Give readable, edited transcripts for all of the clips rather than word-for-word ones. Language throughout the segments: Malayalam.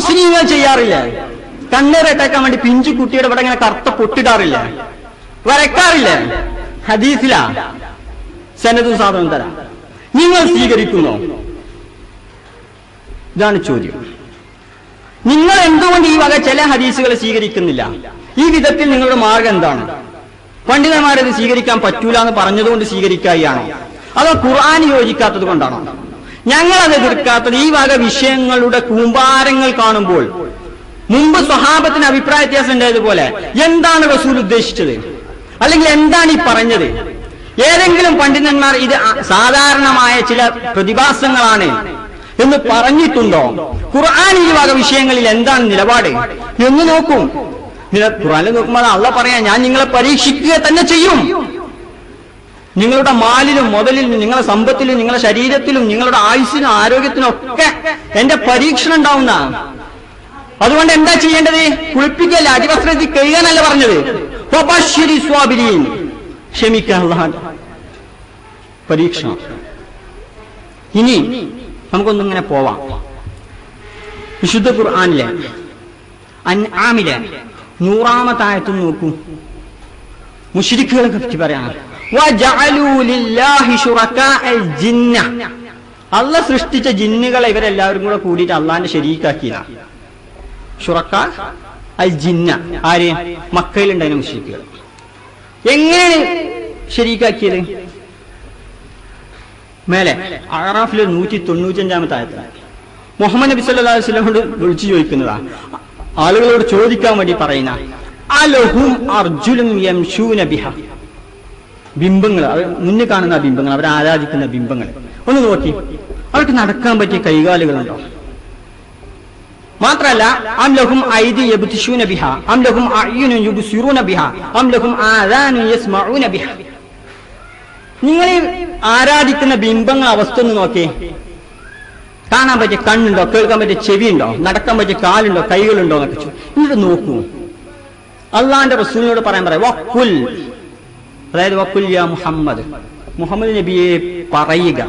മുസ്ലിങ്ങൾ ചെയ്യാറില്ലേ? കണ്ണീരട്ടേക്കാൻ വേണ്ടി പിഞ്ചു കുട്ടിയുടെ ഇവിടെ ഇങ്ങനെ കറുത്ത പൊട്ടിടാറില്ലേ? വരക്കാറില്ലേ? ഹദീസിലാ സനദും സാധനം തരാം. നിങ്ങൾ സ്വീകരിക്കുന്നോ? ഇതാണ് ചോദ്യം. നിങ്ങൾ എന്തുകൊണ്ട് ഈ വക ചില ഹദീസുകൾ സ്വീകരിക്കുന്നില്ല? ഈ വിധത്തിൽ നിങ്ങളുടെ മാർഗം എന്താണ്? പണ്ഡിതന്മാരത് സ്വീകരിക്കാൻ പറ്റൂല എന്ന് പറഞ്ഞതുകൊണ്ട് സ്വീകരിക്കുകയാണോ, അതോ ഖുർആൻ യോജിക്കാത്തത് കൊണ്ടാണോ? ഞങ്ങളത് എതിർക്കാത്തത് ഈ വക വിഷയങ്ങളുടെ കൂമ്പാരങ്ങൾ കാണുമ്പോൾ മുമ്പ് സ്വഹാബത്തിന് അഭിപ്രായ വ്യത്യാസം ഉണ്ടായതുപോലെ എന്താണ് റസൂൽ ഉദ്ദേശിച്ചത്, അല്ലെങ്കിൽ എന്താണ് ഈ പറഞ്ഞത്? ഏതെങ്കിലും പണ്ഡിതന്മാർ ഇത് സാധാരണമായ ചില പ്രതിഭാസങ്ങളാണ് എന്ന് പറഞ്ഞിട്ടുണ്ടോ? ഖുർആൻ ഈ വക വിഷയങ്ങളിൽ എന്താണ് നിലപാട് എന്ന് നോക്കും. ഖുർആനിൽ നോക്കുമ്പോൾ അള്ളാഹ് പറയാ, ഞാൻ നിങ്ങളെ പരീക്ഷിക്കുക തന്നെ ചെയ്യും. നിങ്ങളുടെ മാലിലും മുതലിലും നിങ്ങളുടെ സമ്പത്തിലും നിങ്ങളുടെ ശരീരത്തിലും നിങ്ങളുടെ ആയുസ്സിനും ആരോഗ്യത്തിനും ഒക്കെ എന്റെ പരീക്ഷണം ഉണ്ടാവുന്ന. അതുകൊണ്ട് എന്താ ചെയ്യേണ്ടത്? കുളിപ്പിക്കല്ല, അടിവസ്ത്രത്തിൽ കഴിയാനല്ല പറഞ്ഞത്. സ്വാബിരീൻ, ക്ഷമിക്കാൻ പരീക്ഷണം. ഇനി നമുക്കൊന്നിങ്ങനെ പോവാം. വിശുദ്ധ ഖുർആനിലെ അൻആമിലെ 100-ാമത്തെ ആയത്ത് നോക്കൂ. മുശ്രിക്കുകളെ പറ്റി പറയാണ്. വജഅലൂ ലില്ലാഹി ശുറകാഅൽ ജിന്ന. അല്ലാഹ് സൃഷ്ടിച്ച ജിന്നുകളെ ഇവരെല്ലാവരും കൂടെ കൂടിയിട്ട് അള്ളാഹിന്റെ ശരീക്കാക്കിയതാണ്. ശുറകാ അൽ ജിന്ന ആര്? മക്കയിലുണ്ടായിരുന്ന മുശ്രിക്കുകൾ. എങ്ങനെ ശരീക്കാക്കിയത്? മേലെ അറാഫിലെ 195-ാമത്തെ ആയത്ത് മുഹമ്മദ് നബി സല്ലല്ലാഹു അലൈഹി വസല്ലം കൊണ്ട് വിളിച്ചു ചോദിക്കുന്നതാ. ആളുകളോട് ചോദിക്കാൻ വേണ്ടി പറയുന്ന അലഹും അർജുലും യംശൂന ബിഹ. ബിംബങ്ങൾ, അവർ മുന്നിൽ കാണുന്ന ബിംബങ്ങൾ, അവർ ആരാധിക്കുന്ന ബിംബങ്ങൾ ഒന്ന് നോക്കി. അവർക്ക് നടക്കാൻ പറ്റിയ കൈകാലുകളുണ്ടോ? മാത്രല്ല അം ലഹും ഐദി യബ്തിശൂന ബിഹ അം ലഹും അയ്യുനും യുബ്സിറൂന ബിഹ അം ലഹും ആദാനും യസ്മഊന ബിഹ. നിങ്ങൾ ആരാധിക്കുന്ന ബിംബങ്ങൾ അവസ്ഥ ഒന്ന് നോക്കി. കാണാൻ പറ്റിയ കണ്ണുണ്ടോ? കേൾക്കാൻ പറ്റിയ ചെവിയുണ്ടോ? നടക്കാൻ പറ്റിയ കാലുണ്ടോ? കൈകളുണ്ടോ എന്നൊക്കെ എന്നിട്ട് നോക്കൂ. അള്ളാന്റെ റസൂലിനോട് പറയാൻ പറയാം, വഖുൽ, അതായത് വഖുൽ യാ മുഹമ്മദ്, മുഹമ്മദ് നബിയെ പറയുക.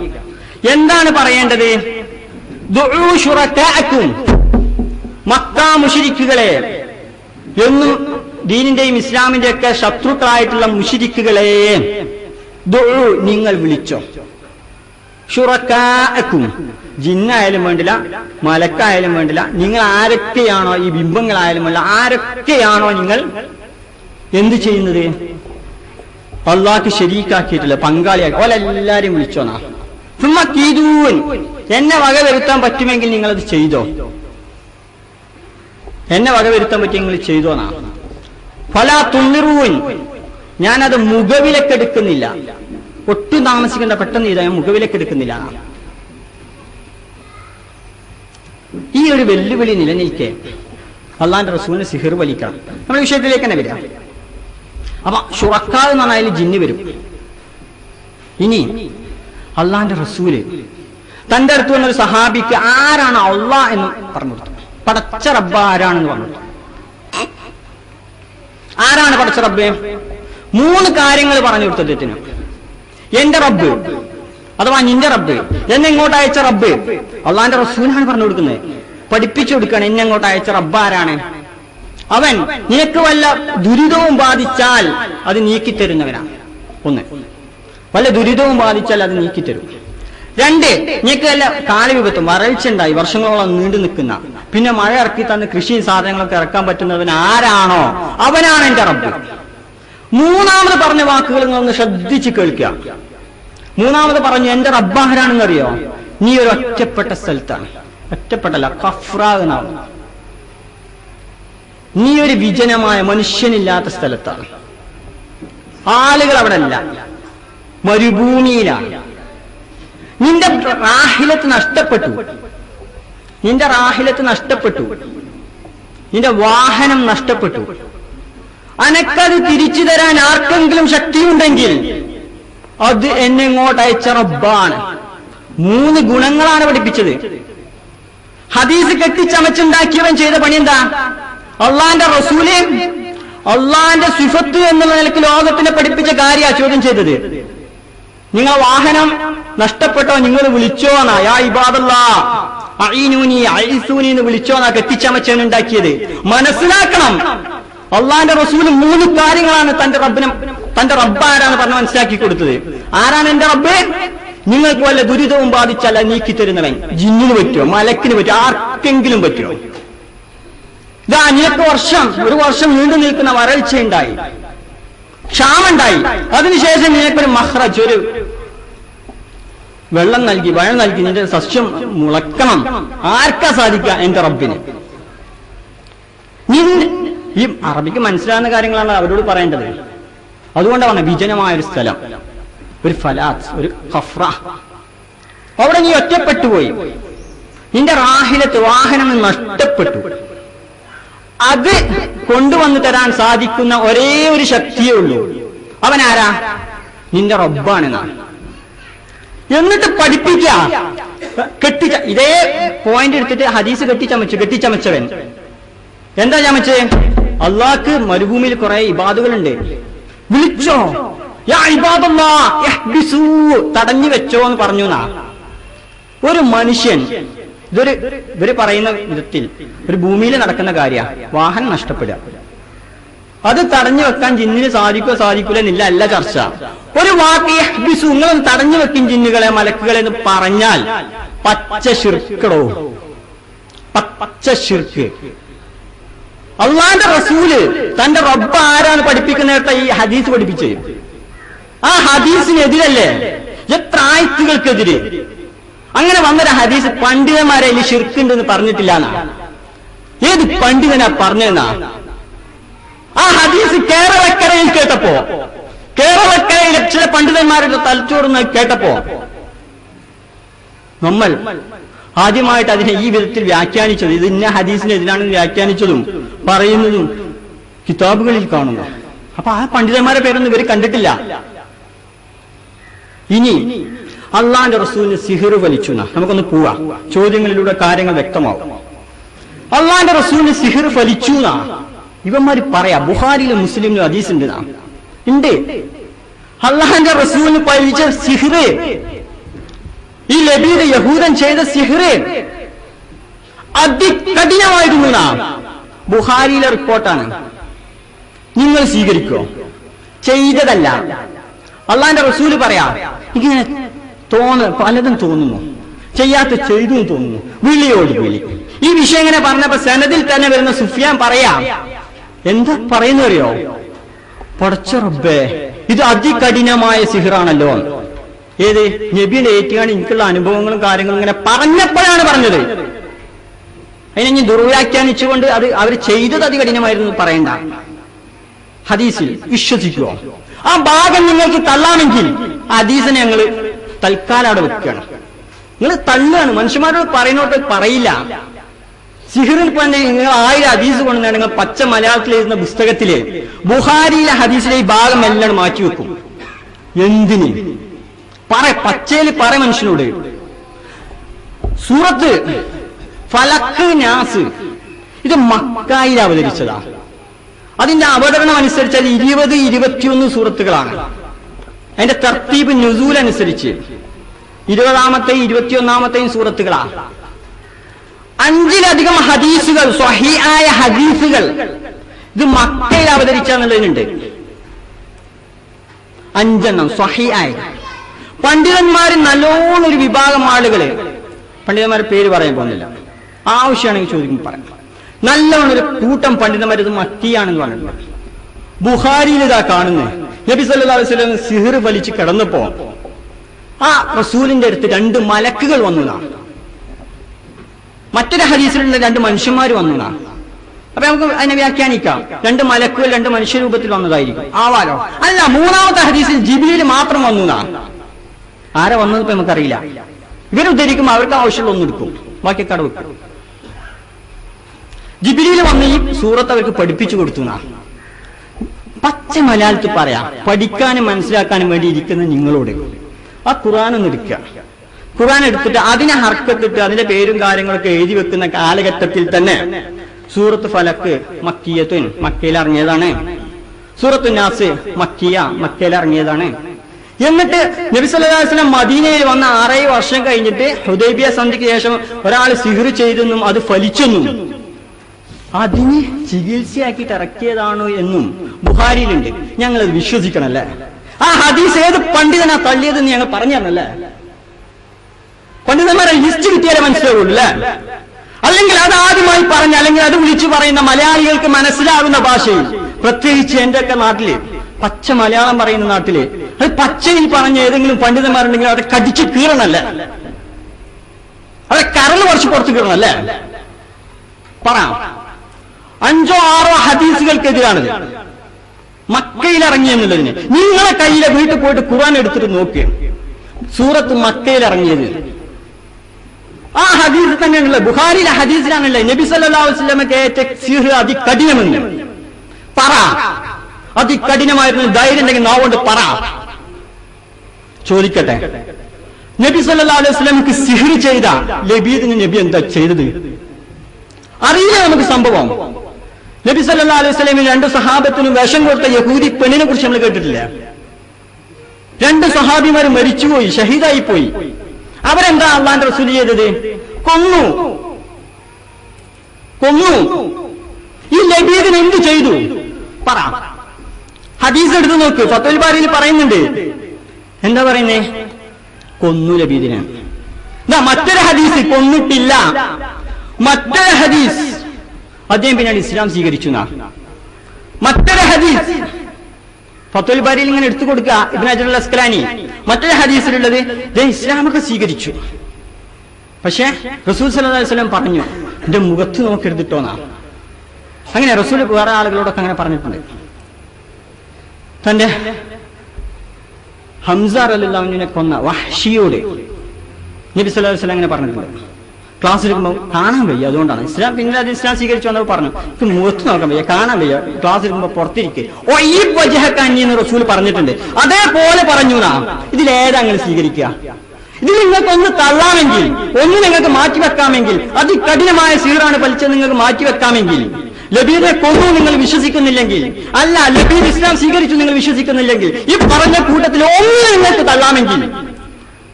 എന്താണ് പറയേണ്ടത്? ദുഊ ശുറകാഅക്കും, മക്ക മുശ്രിക്കുകളെ, എന്നും ദീനിന്റെയും ഇസ്ലാമിന്റെ ഒക്കെ ശത്രുക്കളായിട്ടുള്ള മുശ്രിക്കുകളെ ദുഊ, നിങ്ങൾ വിളിച്ചോ. ശുറകാഅക്കും, ജിന്നായാലും വേണ്ടില്ല, മലക്കായാലും വേണ്ടില്ല, നിങ്ങൾ ആരൊക്കെയാണോ, ഈ ബിംബങ്ങളായാലും വേണ്ടില്ല, ആരൊക്കെയാണോ നിങ്ങൾ എന്ത് ചെയ്യുന്നത്? അള്ളാഹ്ക്ക് ശരീക്കാക്കിയിട്ടില്ല, പങ്കാളിയാക്കി ഓലെല്ലാരും വിളിച്ചോന്നാ. സുമ്മക്കീദൂൻ, എന്നെ വകവരുത്താൻ പറ്റുമെങ്കിൽ നിങ്ങളത് ചെയ്തോ. എന്നെ വകവരുത്താൻ പറ്റുമെങ്കിൽ ചെയ്തോന്നാ. ഫലാ തുന്നിറൂൻ, ഞാനത് മുഖവിലക്കെടുക്കുന്നില്ല. ഒട്ടും താമസിക്കേണ്ട, പെട്ടെന്ന് ചെയ്താൽ ഞാൻ മുഖവിലക്കെടുക്കുന്നില്ല. ഈ ഒരു വെല്ലുവിളി നിലനിൽക്കെ അള്ളാന്റെ റസൂലിന് സിഹിർ വലിക്കണം. നമ്മുടെ വിഷയത്തിലേക്ക് തന്നെ വരിക. അപ്പൊ ശുറക്കാ എന്ന് പറഞ്ഞാൽ അതിൽ ജിന്ന് വരും. ഇനി അള്ളാന്റെ റസൂല് തന്റെ അടുത്ത് വന്നൊരു സഹാബിക്ക് ആരാണ് അള്ളാഹ് എന്ന് പറഞ്ഞു കൊടുത്തു. പടച്ച റബ്ബ് ആരാണെന്ന് പറഞ്ഞു കൊടുത്തു. ആരാണ് പടച്ച റബ്ബ്? 3 കാര്യങ്ങൾ പറഞ്ഞു കൊടുത്തതിന്. എന്റെ റബ്ബ് അഥവാ നിന്റെ റബ്ബ്, എന്നെ ഇങ്ങോട്ട് അയച്ച റബ്ബ് അള്ളാന്റെ റസൂലാണ് പറഞ്ഞു കൊടുക്കുന്നത്, പഠിപ്പിച്ചു കൊടുക്കുകയാണ്. എന്നെ അങ്ങോട്ട് അയച്ച റബ്ബ് ആരാണ്? അവൻ നിനക്ക് വല്ല ദുരിതവും ബാധിച്ചാൽ അത് നീക്കിത്തരുന്നവനാണ്. 1, വല്ല ദുരിതവും ബാധിച്ചാൽ അത് നീക്കിത്തരും. 2, നിനക്ക് വല്ല കാലവിപത്തും, വരൾച്ചുണ്ടായി വർഷങ്ങളോളം നീണ്ടു നിൽക്കുന്ന, പിന്നെ മഴ ഇറക്കി തന്ന് കൃഷി സാധനങ്ങളൊക്കെ ഇറക്കാൻ പറ്റുന്നവൻ ആരാണോ അവനാണ് എന്റെ റബ്ബ്. 3ാമത് പറഞ്ഞ വാക്കുകൾ ഒന്ന് ശ്രദ്ധിച്ച് കേൾക്കുക. 3ാമത് പറഞ്ഞു എന്റെ റബ്ബ് ആരാണെന്നറിയോ? നീ ഒരു ഒറ്റപ്പെട്ട സ്ഥലത്താണ്. ഒറ്റപ്പെട്ടല്ല, കഫ്ര എന്നാണ്. നീ ഒരു വിജനമായ മനുഷ്യനില്ലാത്ത സ്ഥലത്താണ്. ആളുകൾ അവിടെ അല്ല, മരുഭൂമിയിലാണ്. നിന്റെ റാഹിലത്ത് നഷ്ടപ്പെട്ടു. നിന്റെ റാഹിലത്ത് നഷ്ടപ്പെട്ടു. നിന്റെ വാഹനം നഷ്ടപ്പെട്ടു. അനക്കത് തിരിച്ചു തരാൻ ആർക്കെങ്കിലും ശക്തിയുണ്ടെങ്കിൽ അത് എന്നെ ഇങ്ങോട്ട് അയച്ച റബ്ബാണ്. 3 ഗുണങ്ങളാണ് പഠിപ്പിച്ചത്. ഹദീസ് കെട്ടിച്ചമച്ചുണ്ടാക്കിയവൻ ചെയ്ത പണി എന്താ? അള്ളാന്റെ റസൂല് അള്ളാന്റെ സിഫത്ത് എന്നുള്ള നിലയ്ക്ക് ലോകത്തിനെ പഠിപ്പിച്ച കാര്യമാണ് ചോദ്യം ചെയ്തത്. നിങ്ങൾ വാഹനം നഷ്ടപ്പെട്ടോ, നിങ്ങൾ വിളിച്ചോ എന്നാ. യാ ഇബാദല്ലാ, അഈനൂനി അഈസൂനി എന്ന് വിളിച്ചോന്നാ കെട്ടിച്ചമച്ചാണ് ഉണ്ടാക്കിയത്. മനസ്സിലാക്കണം, അള്ളാന്റെ റസൂൽ 3 കാര്യങ്ങളാണ് തന്റെ റബ്ബ് ആരാന്ന് പറഞ്ഞ് മനസ്സിലാക്കി കൊടുത്തത്. ആരാണ് എന്റെ റബ്ബ്? നിങ്ങൾക്ക് വല്ല ദുരിതവും ബാധിച്ചാൽ നീക്കി തരുന്നവൻ. ജിന്നിന് പറ്റുമോ? മലക്കിന് പറ്റുമോ? ആർക്കെങ്കിലും പറ്റുമോ? ഇതാ നിനക്ക് ഒരു വർഷം നീണ്ടു നിൽക്കുന്ന വരൾച്ചയുണ്ടായി, ക്ഷാമുണ്ടായി. അതിനുശേഷം നിനക്കൊരു മഹ്റജ്, ഒരു വെള്ളം നൽകി, വഴം നൽകി നിന്റെ സസ്യം മുളക്കണം. ആർക്കാ സാധിക്കുക? എന്റെ റബ്ബിന്. ഈ അറബിക്ക് മനസ്സിലാകുന്ന കാര്യങ്ങളാണ് അവരോട് പറയേണ്ടത്. അതുകൊണ്ടാണ് വിജനമായൊരു സ്ഥലം, ഒരു ഫലാത്ത്, ഒരു ഖഫ്റ, അവിടെ നീ ഒറ്റപ്പെട്ടുപോയി. നിന്റെ റാഹിലത്ത് വാഹനം നഷ്ടപ്പെട്ടു. അത് കൊണ്ടുവന്നു തരാൻ സാധിക്കുന്ന ഒരേ ഒരു ശക്തിയേ ഉള്ളൂ. അവനാരാ? നിന്റെ റബ്ബാണെന്നാണ്. എന്നിട്ട് പഠിപ്പിക്കുക. ഇതേ പോയിന്റ് എടുത്തിട്ട് ഹദീസ് കെട്ടിച്ചമച്ചവൻ എന്താ ചമച്ച്? അള്ളാഹ്ക്ക് മരുഭൂമിയിൽ കുറെ ഇബാദുകളുണ്ട്, വിളിച്ചോ, യാ ഇബാദല്ലാഹ് ഇഹ്ബിസൂ, തടഞ്ഞു വെച്ചോ എന്ന് പറഞ്ഞു. ഒരു മനുഷ്യൻ ഇവര് പറയുന്ന വിധത്തിൽ ഒരു ഭൂമിയിൽ നടക്കുന്ന കാര്യ, വാഹനം നഷ്ടപ്പെടുക, അത് തടഞ്ഞു വെക്കാൻ ജിന്നിന് സാധിക്കൂല എന്നില്ല, അല്ല ചർച്ച. ഒരു വാക്ക് ഇഹ്ബിസൂ, നിങ്ങൾ തടഞ്ഞു വെക്കും ജിന്നുകളെ മലക്കുകളെ എന്ന് പറഞ്ഞാൽ പച്ച ശിർക്കടോ, പച്ച ശിർക്ക്. അള്ളാന്റെ റസൂല് തന്റെ റബ്ബ് ആരാണ് പഠിപ്പിക്കുന്നിടത്ത ഈ ഹദീസ് പഠിപ്പിച്ച്, ആ ഹദീസിനെതിരല്ലേ എത്ര ആയത്തുകൾക്കെതിരെ. അങ്ങനെ വന്നൊരു ഹദീസ് പണ്ഡിതന്മാരെ ഇതിൽ ശിർക്കുണ്ടെന്ന് പറഞ്ഞിട്ടില്ല. ഏത് പണ്ഡിതനാ പറഞ്ഞെന്നാ? ആ ഹദീസ് കേരളക്കരയിൽ കേട്ടപ്പോ, കേരളക്കരയിലെ ചില പണ്ഡിതന്മാരുടെ തലച്ചോറുന്ന കേട്ടപ്പോ നമ്മൾ ആദ്യമായിട്ട് അതിനെ ഈ വിധത്തിൽ വ്യാഖ്യാനിച്ചത്, ഇത് ഇന്ന ഹദീസിനെതിരാണ് വ്യാഖ്യാനിച്ചതും പറയുന്നതും കിതാബുകളിൽ കാണുന്നു. അപ്പൊ ആ പണ്ഡിതന്മാരുടെ പേരൊന്നും ഇവർ കണ്ടിട്ടില്ല. ഇനി അള്ളാന്റെ റസൂലിന് സിഹിർ വലിച്ചു. നമുക്കൊന്ന് പോവാം, ചോദ്യങ്ങളിലൂടെ കാര്യങ്ങൾ വ്യക്തമാവും. അള്ളാന്റെ റസൂലിന് സിഹിർ ഫലിച്ചു ഇവന്മാര് പറയാ. ബുഖാരിയിലും മുസ്ലിമിലും ഹദീസ് ഉണ്ട്. അള്ളാന്റെ റസൂലിന് ഫലിച്ച സിഹിർ, ഈ ലബീദ് യഹൂദൻ ചെയ്ത സിഹിർ അതികഠിനമായിരുന്നു. ബുഖാരിയിലെ റിപ്പോർട്ടാണ്. നിങ്ങൾ സ്വീകരിക്കോ? ചെയ്തതല്ല. അള്ളാന്റെ റസൂല് പറയാ, ഇങ്ങനെ പലതും തോന്നുന്നു, ചെയ്യാത്ത ചെയ്തു തോന്നുന്നു, വിളിയോട് വിളി. ഈ വിഷയം ഇങ്ങനെ പറഞ്ഞപ്പോ സനദിൽ തന്നെ വരുന്ന സുഫിയാൻ പറയാ, എന്താ പറയുന്ന അറിയോ? പടച്ച റബ്ബേ, ഇത് അതികഠിനമായ സിഹിറാണല്ലോ. ഏത് നബിയുടെ ഏറ്റുകാണ് എനിക്കുള്ള അനുഭവങ്ങളും കാര്യങ്ങളും ഇങ്ങനെ പറഞ്ഞപ്പോഴാണ് പറഞ്ഞത്. അതിനെ ദുർവ്യാഖ്യാനിച്ചുകൊണ്ട് അത് അവർ ചെയ്തത് അതികഠിനമായിരുന്നു പറയണ്ട. ഹദീസിൽ വിശ്വസിക്കുമോ? ആ ഭാഗം നിങ്ങൾക്ക് തള്ളാമെങ്കിൽ ഹദീസിനെ ഞങ്ങൾ തൽക്കാലം അവിടെ വെക്കുകയാണ്. നിങ്ങൾ തള്ളുകയാണ്, മനുഷ്യന്മാരോട് പറയുന്നോട്ട് പറയില്ല. സിഹിറിൽ തന്നെ നിങ്ങൾ 1000 ഹദീസ് കൊണ്ടുവന്നാണ് നിങ്ങൾ പച്ച മലയാളത്തിൽ എഴുതുന്ന പുസ്തകത്തിലെ ബുഖാരിയിലെ ഹദീസിലെ ഈ ഭാഗം എല്ലാം മാറ്റി വെക്കും. എന്തിന്? പച്ചയില് മനുഷ്യനോട്. സൂറത്ത് ഫലക്ക് നാസ് ഇത് മക്കായിൽ അവതരിച്ചതാ. അതിന്റെ അവതരണം അനുസരിച്ച് അത് 20-21 സൂറത്തുകളാണ്. അതിന്റെ തർത്തീബ് നുസൂൽ അനുസരിച്ച് 20-ാമത്തെയും 21-ാമത്തെയും സൂറത്തുകളാ. 5-ലധികം ഹദീസുകൾ, സ്വഹീഹായ ഹദീസുകൾ ഇത് മക്കയിൽ അവതരിച്ചാന്നുള്ളതിനുണ്ട്. 5 സ്വഹീഹായ. പണ്ഡിതന്മാര് നല്ലോണം ഒരു വിഭാഗം ആളുകള്, പണ്ഡിതന്മാരുടെ പേര് പറയാൻ പോകുന്നില്ല, ആവശ്യമാണെങ്കിൽ ചോദിക്കുമ്പോൾ പറയാം. നല്ലോണം ഒരു കൂട്ടം പണ്ഡിതന്മാർ ഇത് മക്കിയാണെന്ന് പറഞ്ഞിട്ടുണ്ട്. ബുഖാരിയിൽ ഇതാ കാണുന്നത്, നബി സല്ലല്ലാഹു അലൈഹി വസല്ലം സിഹിർ വലിച്ച് കിടന്നപ്പോ ആ റസൂലിന്റെ അടുത്ത് 2 മലക്കുകൾ വന്നതാണ്. മറ്റൊരു ഹദീസിലുള്ള 2 മനുഷ്യന്മാർ വന്നതാണ്. അപ്പൊ നമുക്ക് അതിനെ വ്യാഖ്യാനിക്കാം, 2 മലക്കുകൾ 2 മനുഷ്യരൂപത്തിൽ വന്നതായിരിക്കും. ആവാലോ. അല്ല, 3-ാമത്തെ ഹദീസിൽ ജിബ്രീൽ മാത്രം വന്നതാണ്. ആരാ വന്നത് ഇപ്പൊ നമുക്കറിയില്ല. ഇവരുദ്ധരിക്കുമ്പോൾ അവർക്ക് ആവശ്യമുള്ള ഒന്നെടുക്കും, ബാക്കിയൊക്കെ അവിടെ വെക്കും. ജിബ്രീൽ വന്ന് ഈ സൂറത്ത് അവർക്ക് പഠിപ്പിച്ചു കൊടുത്തു. പച്ച മലയാളത്തിൽ പറയാം, പഠിക്കാനും മനസ്സിലാക്കാനും വേണ്ടി ഇരിക്കുന്ന നിങ്ങളോട് ആ ഖുർആൻ ഒന്ന് എടുക്കുക. ഖുർആൻ എടുത്തിട്ട് അതിനെ ഹർക്കത്തിട്ട് അതിന്റെ പേരും കാര്യങ്ങളൊക്കെ എഴുതി വെക്കുന്ന കാലഘട്ടത്തിൽ തന്നെ സൂറത്ത് ഫലക്ക് മക്കിയത്തുൻ, മക്കയിൽ ഇറങ്ങിയതാണ്. സൂറത്തു നാസ് മക്കിയ, മക്കയിൽ ഇറങ്ങിയതാണ്. എന്നിട്ട് നബി സല്ലല്ലാഹു അലൈഹി വസല്ലം മദീനയിൽ വന്ന 6 വർഷം കഴിഞ്ഞിട്ട് ഹുദൈബിയ സന്ധിക്ക് ശേഷം ഒരാൾ സിഹ്ർ ചെയ്തെന്നും അത് ഫലിച്ചെന്നും അതിന് ചികിത്സയാക്കിയിട്ട് ഇറക്കിയതാണോ എന്നും ബുഖാരിയിലുണ്ട്. ഞങ്ങളത് വിശ്വസിക്കണല്ലേ? ആ ഹദീസ് ഏത് പണ്ഡിതനാ തള്ളിയതെന്ന് ഞങ്ങൾ പറഞ്ഞു തരണല്ലേ? പണ്ഡിതന്മാരെ ലിസ്റ്റ് കിട്ടിയാലേ മനസ്സിലാവുള്ളൂ അല്ലേ? അല്ലെങ്കിൽ അത് ആദ്യമായി പറഞ്ഞ, അല്ലെങ്കിൽ അത് വിളിച്ചു പറയുന്ന മലയാളികൾക്ക് മനസ്സിലാകുന്ന ഭാഷയിൽ, പ്രത്യേകിച്ച് എന്റെയൊക്കെ നാട്ടില് പച്ച മലയാളം പറയുന്ന നാട്ടില് അത് പച്ചയിൽ പറഞ്ഞ ഏതെങ്കിലും പണ്ഡിതന്മാരുണ്ടെങ്കിൽ അവരെ കടിച്ചു കീറണല്ലേ? അവരെ കരൾ കുറച്ച് പുറത്ത് കീറണല്ലേ? പറ. 5 or 6 ഹദീസുകൾക്കെതിരാണിത് മക്കയിൽ ഇറങ്ങിയെന്നുള്ളതിന്. നിങ്ങളെ കയ്യിലെ വീട്ടിൽ പോയിട്ട് ഖുർആൻ എടുത്തിട്ട് നോക്കുക, സൂറത്ത് മക്കയിൽ ഇറങ്ങിയത് ആ ഹദീസ് തന്നെയാണല്ലോ. ബുഖാരിയിലെ ഹദീസിലാണല്ലേ നബി സല്ലല്ലാഹു അലൈഹി വസല്ലമക്ക് ഏറ്റ സിഹ്ർ അതികഠിനമെന്ന്. പറ, അതികഠിനമായിരുന്നു. ധൈര്യം ഉണ്ടെങ്കിൽ നാവുകൊണ്ട് പറ. ചോദിക്കട്ടെ, നബി സല്ലല്ലാഹു അലൈഹി വസല്ലമക്ക് സിഹ്ർ ചെയ്ത ലബീദിന് നബി എന്താ ചെയ്തത്? അറിയില്ല നമുക്ക് സംഭവം. നബി സല്ലല്ലാഹു അലൈഹി വസല്ലം 2 സഹാബത്തിനും വിഷം കൊടുത്ത യഹൂദി പെണ്ണിനെ കുറിച്ച് നമ്മൾ കേട്ടിട്ടില്ല? 2 സഹാബിമാർ മരിച്ചുപോയി, ഷഹീദായി പോയി. അവരെന്താ അള്ളാന്റെ റസൂൽ ചെയ്തത്? കൊന്നു. ഈ ലബീദിന് എന്ത് ചെയ്തു? പറ. ഹദീസ് എടുത്ത് നോക്ക്, ഫത്വൽ ബാരിയിൽ പറയുന്നുണ്ട്. എന്താ പറയുന്നേ? കൊന്നു ലബീദിനെ. മറ്റൊരു ഹദീസ് കൊന്നിട്ടില്ല. മറ്റൊരു ഹദീസ് അദ്ദേഹം പിന്നീട് ഇസ്ലാം സ്വീകരിച്ചു. മറ്റൊരു ഹദീസ് ഫത്വൽ ബാരിയിൽ ഇങ്ങനെ എടുത്തു കൊടുക്കുക ഇബ്നു ഹജർ അൽ അസ്ഖലാനി. മറ്റൊരു ഹദീസിലുള്ളത് ഇസ്ലാമൊക്കെ സ്വീകരിച്ചു, പക്ഷേ റസൂൽ സല്ലല്ലാഹു അലൈഹി വസല്ലം പറഞ്ഞു എന്റെ മുഖത്ത് നോക്കരുതിട്ടോന്നാ. അങ്ങനെ റസൂൽ വേറെ ആളുകളോടൊക്കെ അങ്ങനെ പറഞ്ഞിട്ടുണ്ട്. തന്റെ ഹംസ റളിയല്ലാഹു അൻഹുവിനെ കൊന്ന വഹ്ഷിയോട് നബി സല്ലല്ലാഹു അലൈഹി വസല്ലം അങ്ങനെ പറഞ്ഞിട്ടുണ്ട്. ക്ലാസ് എടുക്കുമ്പോൾ കാണാൻ വയ്യ, അതുകൊണ്ടാണ് ഇസ്ലാം. പിന്നീട് അത് ഇസ്ലാം സ്വീകരിച്ചു വന്നപ്പോൾ പറഞ്ഞു എനിക്ക് മുഖത്ത് നോക്കാൻ വയ്യ, കാണാൻ വയ്യ, ക്ലാസ് എടുക്കുമ്പോൾ പുറത്തിരിക്കുക എന്ന് റസൂൽ പറഞ്ഞിട്ടുണ്ട്. അതേപോലെ പറഞ്ഞു. ഇതിലേതാ നിങ്ങൾ സ്വീകരിക്കുക? ഇത് നിങ്ങൾക്കൊന്ന് തള്ളാമെങ്കിൽ, ഒന്ന് നിങ്ങൾക്ക് മാറ്റിവെക്കാമെങ്കിൽ, അതികഠിനമായ സീറാണ് പലിച്ചത് നിങ്ങൾക്ക് മാറ്റിവെക്കാമെങ്കിൽ, ലബീദിനെ കൊന്നു നിങ്ങൾ വിശ്വസിക്കുന്നില്ലെങ്കിൽ, അല്ല ലബീദ് ഇസ്ലാം സ്വീകരിച്ചു നിങ്ങൾ വിശ്വസിക്കുന്നില്ലെങ്കിൽ, ഈ പറഞ്ഞ കൂട്ടത്തിൽ ഒന്ന് നിങ്ങൾക്ക് തള്ളാമെങ്കിൽ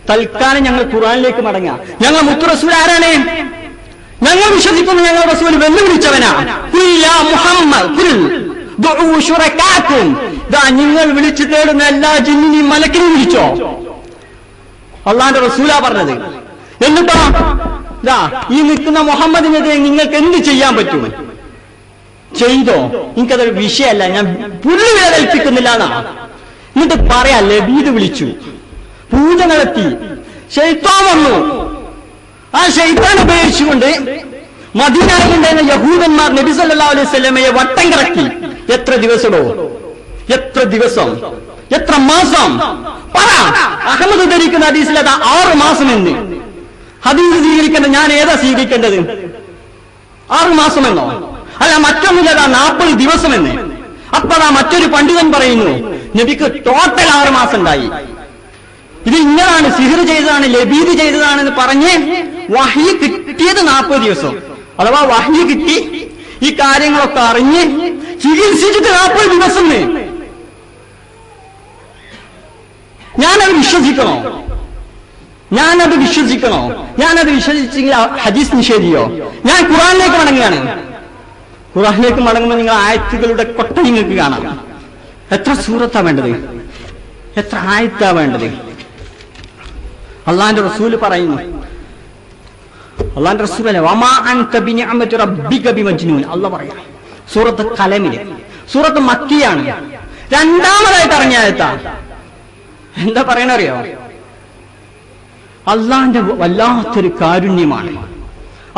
തൽക്കാലം ഞങ്ങൾ ഖുർആനിലേക്ക് മടങ്ങാം. ഞങ്ങൾ മുത്തു റസൂൽ ആരാണ്? ഞങ്ങൾ വിശ്വസിക്കുന്നു ഞങ്ങൾ റസൂൽ വെല്ലുവിളിച്ചവനാ. നിങ്ങൾ വിളിച്ചു തേടുന്ന എല്ലാ ജിന്നിനെയും മലക്കിനെയും വിളിച്ചോ? അള്ളാന്റെ റസൂലാ പറഞ്ഞത്. എന്നിട്ടോ ഈ നിൽക്കുന്ന മുഹമ്മദിനെതിരെ നിങ്ങൾക്ക് എന്ത് ചെയ്യാൻ പറ്റും? ചെയ്തോ? എനിക്കതൊരു വിഷയമല്ല, ഞാൻ പുല്ല് വേദനിപ്പിക്കുന്നില്ല എന്നാ. എന്നിട്ട് പറയാ ലബീദ് വിളിച്ചു, പൂജ നടത്തി, ശൈത്താൻ വന്നു. ആ ശൈത്താൻ ഉപയോഗിച്ചുകൊണ്ട് മദീനയിലുണ്ടായിരുന്ന യഹൂദന്മാർ നബി സല്ലല്ലാഹു അലൈഹി വസല്ലമയെ വട്ടം കറക്കി. എത്ര ദിവസമോ? എത്ര ദിവസം? എത്ര മാസം? പറ. അഹമ്മദ് ധരിക്കുന്ന ഹദീസിൽ അതാ 6 മാസം എന്ന്. ഹദീസ് സ്വീകരിക്കേണ്ടത് ഞാൻ ഏതാ സ്വീകരിക്കേണ്ടത്? 6 മാസമെന്നോ? അല്ല മറ്റൊന്നില്ലതാ 40 ദിവസം എന്ന്. അപ്പതാ മറ്റൊരു പണ്ഡിതൻ പറയുന്നു നബിക്ക് ടോട്ടൽ 6 മാസം ഉണ്ടായി. ഇത് ഇന്നതാണ്, സിഹ്ർ ചെയ്തതാണ്, ലബീദ് ചെയ്തതാണെന്ന് പറഞ്ഞ് വഹ്യ് കിട്ടിയത് 40 ദിവസം. അഥവാ വഹ്യ് കിട്ടി ഈ കാര്യങ്ങളൊക്കെ അറിഞ്ഞ് ചികിത്സിച്ചിട്ട് 40 ദിവസം. ഞാനത് വിശ്വസിക്കണോ? ഞാനത് വിശ്വസിച്ചെങ്കിൽ ഹദീസ് നിഷേധിയോ? ഞാൻ ഖുർആനിലേക്ക് മടങ്ങുകയാണ്. ഖുർആനിലേക്ക് മടങ്ങുമ്പോൾ നിങ്ങൾ ആയത്തുകളുടെ കൊട്ട നിങ്ങൾക്ക് കാണാം. എത്ര സൂറത്താ വേണ്ടത്? എത്ര ആയത്താ വേണ്ടത്? അള്ളാന്റെ റസൂല് പറയുന്നു, അള്ളാന്റെ റസൂലല്ലേ വമാ അൻത ബിനിഅമതി റബ്ബിക ബിമജ്നൂൻ. അള്ളാഹ് പറയാം സൂറത്ത് ഖലമില്. സൂറത്ത് മക്കിയാണ്, 2ാമതായിട്ട് ഇറങ്ങിയ ആയത്താ. എന്താ പറയണറിയോ? അള്ളാന്റെ വല്ലാത്തൊരു കാരുണ്യമാണ്,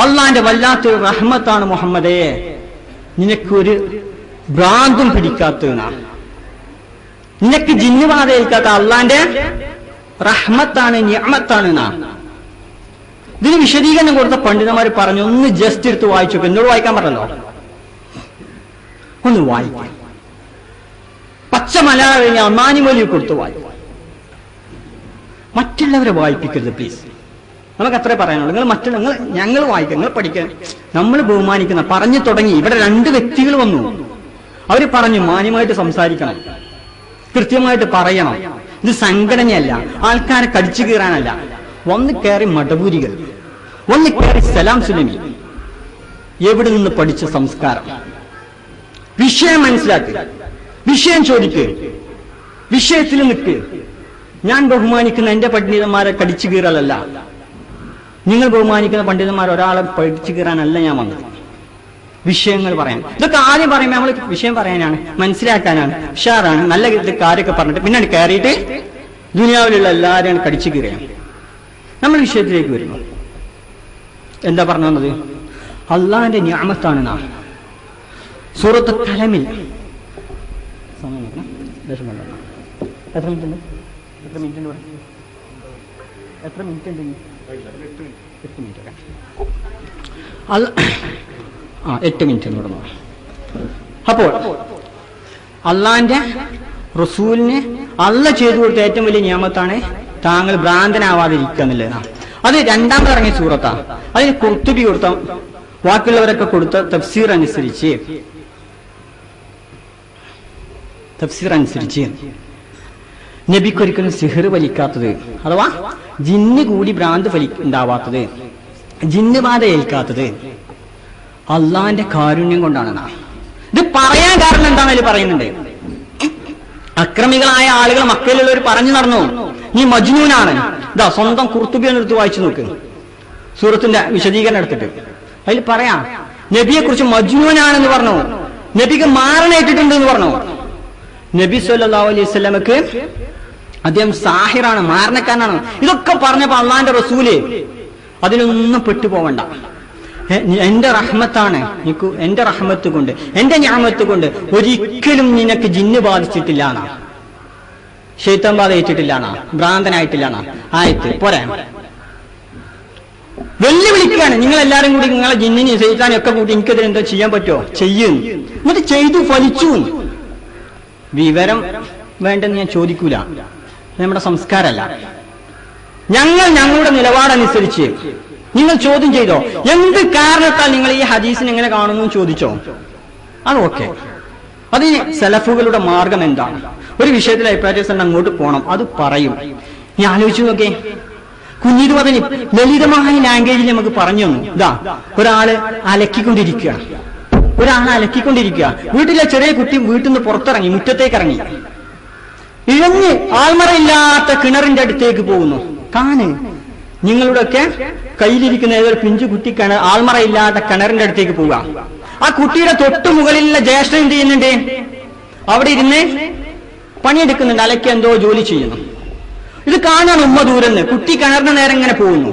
അള്ളാന്റെ വല്ലാത്തൊരു റഹ്മത്താണ് മുഹമ്മദേ, നിനക്കൊരു ഭ്രാന്തും പിടിക്കാത്തതാണ്, നിനക്ക് ജിന്നുബാധ ഏൽക്കാത്ത അള്ളാന്റെ റഹ്മത്താണ്, നിഅമത്താണ്. ഇതിന് വിശദീകരണം കൊടുത്ത പണ്ഡിതന്മാർ പറഞ്ഞു, ഒന്ന് ജസ്റ്റ് എടുത്ത് വായിച്ചു. എന്നോട് വായിക്കാൻ പറഞ്ഞല്ലോ, ഒന്ന് വായിക്കാം. പച്ച മലയാളം കഴിഞ്ഞ അമ്മാനിമൊലി കൊടുത്ത് വായിക്കും. മറ്റുള്ളവരെ വായിപ്പിക്കരുത് പ്ലീസ്. നമുക്ക് അത്രേ പറയാനുള്ളൂ. ഞങ്ങൾ വായിക്കുക, നിങ്ങൾ പഠിക്കാൻ, നമ്മൾ ബഹുമാനിക്കുന്ന. പറഞ്ഞു തുടങ്ങി. ഇവിടെ 2 വ്യക്തികൾ വന്നു. അവര് പറഞ്ഞു മാന്യമായിട്ട് സംസാരിക്കണം, കൃത്യമായിട്ട് പറയണം. ഇത് സംഘടനയല്ല, ആൾക്കാരെ കടിച്ചു കീറാനല്ല. ഒന്ന് കയറി മടപൂരികൾ, ഒന്ന് കയറി സലാം സുലമി. എവിടെ നിന്ന് പഠിച്ച സംസ്കാരം? വിഷയം മനസ്സിലാക്കുക, വിഷയം ചോദിക്കുക, വിഷയത്തിൽ നിൽക്ക്. ഞാൻ ബഹുമാനിക്കുന്ന എന്റെ പണ്ഡിതന്മാരെ കടിച്ചു കീറലല്ല, നിങ്ങൾ ബഹുമാനിക്കുന്ന പണ്ഡിതന്മാർ ഒരാളെ പഠിച്ചു കീറാനല്ല ഞാൻ വന്നത്. വിഷയങ്ങൾ പറയാൻ. ഇതൊക്കെ ആദ്യം പറയുമ്പോൾ നമ്മൾ വിഷയം പറയാനാണ്, മനസ്സിലാക്കാനാണ്, ഉഷാറാണ്, നല്ല കാര്യമൊക്കെ പറഞ്ഞിട്ട് പിന്നെ കയറിയിട്ട് ദുനിയാവിലുള്ള എല്ലാവരെയും കടിച്ചു കീറുകയാണ്. നമ്മൾ വിഷയത്തിലേക്ക് വരുന്നു. എന്താ പറഞ്ഞു വന്നത്? അള്ളാഹിന്റെ നിഅമത്താണ് നാം. സൂറത്ത് കലമിൽ എത്ര മിനിറ്റ് ഉണ്ട്? 8 മിനിറ്റ് ഉണ്ട്. 8 മിനിറ്റ് എന്ന് പറഞ്ഞു. അപ്പോൾ അള്ളാന്റെ റസൂലിന് അള്ള ചെയ്തു കൊടുത്ത ഏറ്റവും വലിയ നിയമത്താണ് താങ്കൾ ഭ്രാന്തനാവാതിരിക്കുക എന്നുള്ളതാണ്. അത് രണ്ടാമത് ഇറങ്ങിയ സൂറത്താ. അതിന് ഖുർത്തുബി കൊടുത്ത, ബാക്കിയുള്ളവരൊക്കെ കൊടുത്ത തഫ്സീർ അനുസരിച്ച് നബിക്കൊരിക്കലും സിഹർ വലിക്കാത്തത്, അഥവാ ജിന്ന് കൂടി ഭ്രാന്ത് ഉണ്ടാവാത്തത്, ജിന്ന് ബാധ ഏൽക്കാത്തത് അള്ളാന്റെ കാരുണ്യം കൊണ്ടാണെന്നാ. ഇത് പറയാൻ കാരണം എന്താണെന്ന് പറയുന്നുണ്ട്. അക്രമികളായ ആളുകൾ മക്കയിലുള്ളവർ പറഞ്ഞു നടന്നു, നീ മജ്നൂനാണ്. ഇതാ സ്വന്തം ഖുർത്തുബി എടുത്ത് വായിച്ചു നോക്ക്, സൂറത്തിന്റെ വിശദീകരണം എടുത്തിട്ട്. അതിൽ പറയാം നബിയെ കുറിച്ച് മജ്നൂനാണെന്ന് പറഞ്ഞു, നബിക്ക് മാരണേറ്റിട്ടുണ്ട് എന്ന് പറഞ്ഞു. നബി സല്ലല്ലാഹു അലൈഹി വസല്ലമക്ക് അദ്ദേഹം സാഹിറാണ്, മാരണക്കാരനാണ്. ഇതൊക്കെ പറഞ്ഞപ്പോ അള്ളാന്റെ റസൂല് അതിനൊന്നും പെട്ടുപോവണ്ട, എന്റെ റഹ്മത്താണ്, എന്റെ റഹ്മത്ത് കൊണ്ട്, എന്റെ ഞാമത്ത് കൊണ്ട് ഒരിക്കലും നിനക്ക് ജിന്ന് ബാധിച്ചിട്ടില്ല എന്നാ, ശൈത്താൻ ബാധ ഏറ്റിട്ടില്ല എന്നാ, ഭ്രാന്തനായിട്ടില്ല എന്നാ ആയത്ത്. പോരാ, വെല്ലുവിളിക്കുകയാണ്. നിങ്ങൾ എല്ലാരും കൂടി നിങ്ങളെ ജിന്നിനെ ശൈത്താനെ ഒക്കെ കൂട്ടി എനിക്കതിന് എന്തോ ചെയ്യാൻ പറ്റുമോ? ചെയ്യും. എന്നിട്ട് ചെയ്തു ഫലിച്ചു. വിവരം വേണ്ടെന്ന് ഞാൻ ചോദിക്കൂല, നമ്മുടെ സംസ്കാരമല്ല. ഞങ്ങളുടെ നിലപാടനുസരിച്ച് നിങ്ങൾ ചോദ്യം ചെയ്തോ, എന്ത് കാരണത്താൽ നിങ്ങൾ ഈ ഹദീസിനെ എങ്ങനെ കാണുന്നു ചോദിച്ചോ, അത് ഓക്കെ. അതിന് സലഫുകളുടെ മാർഗം എന്താണ്? ഒരു വിഷയത്തിൽ അഭിപ്രായം അങ്ങോട്ട് പോകണം, അത് പറയും. നീ ആലോചിച്ചു നോക്കേ, കുഞ്ഞിത് പതിന് ലളിതമായ ലാംഗ്വേജിൽ നമുക്ക് പറഞ്ഞു തന്നു. ഇതാ ഒരാള് അലക്കിക്കൊണ്ടിരിക്കുകയാണ്, വീട്ടിലെ ചെറിയ കുട്ടി വീട്ടിൽ നിന്ന് പുറത്തിറങ്ങി, മുറ്റത്തേക്ക് ഇറങ്ങി, ഇഴഞ്ഞ് ആൾമറയില്ലാത്ത കിണറിന്റെ അടുത്തേക്ക് പോകുന്നു. നിങ്ങളുടെയൊക്കെ കയ്യിലിരിക്കുന്ന ഏതൊരു പിഞ്ചു കുട്ടി ആൾമറയില്ലാത്ത കിണറിന്റെ അടുത്തേക്ക് പോവുക. ആ കുട്ടിയുടെ തൊട്ടു മുകളിലുള്ള ജ്യേഷ്ഠൻ എന്ത് ചെയ്യുന്നുണ്ട്? അവിടെ ഇരുന്ന് പണിയെടുക്കുന്നുണ്ട്, അലക്കി എന്തോ ജോലി ചെയ്യുന്നു. ഇത് കാണാൻ ഉമ്മ ദൂരെന്ന്, കുട്ടി കിണറിന് നേരെ ഇങ്ങനെ പോകുന്നു.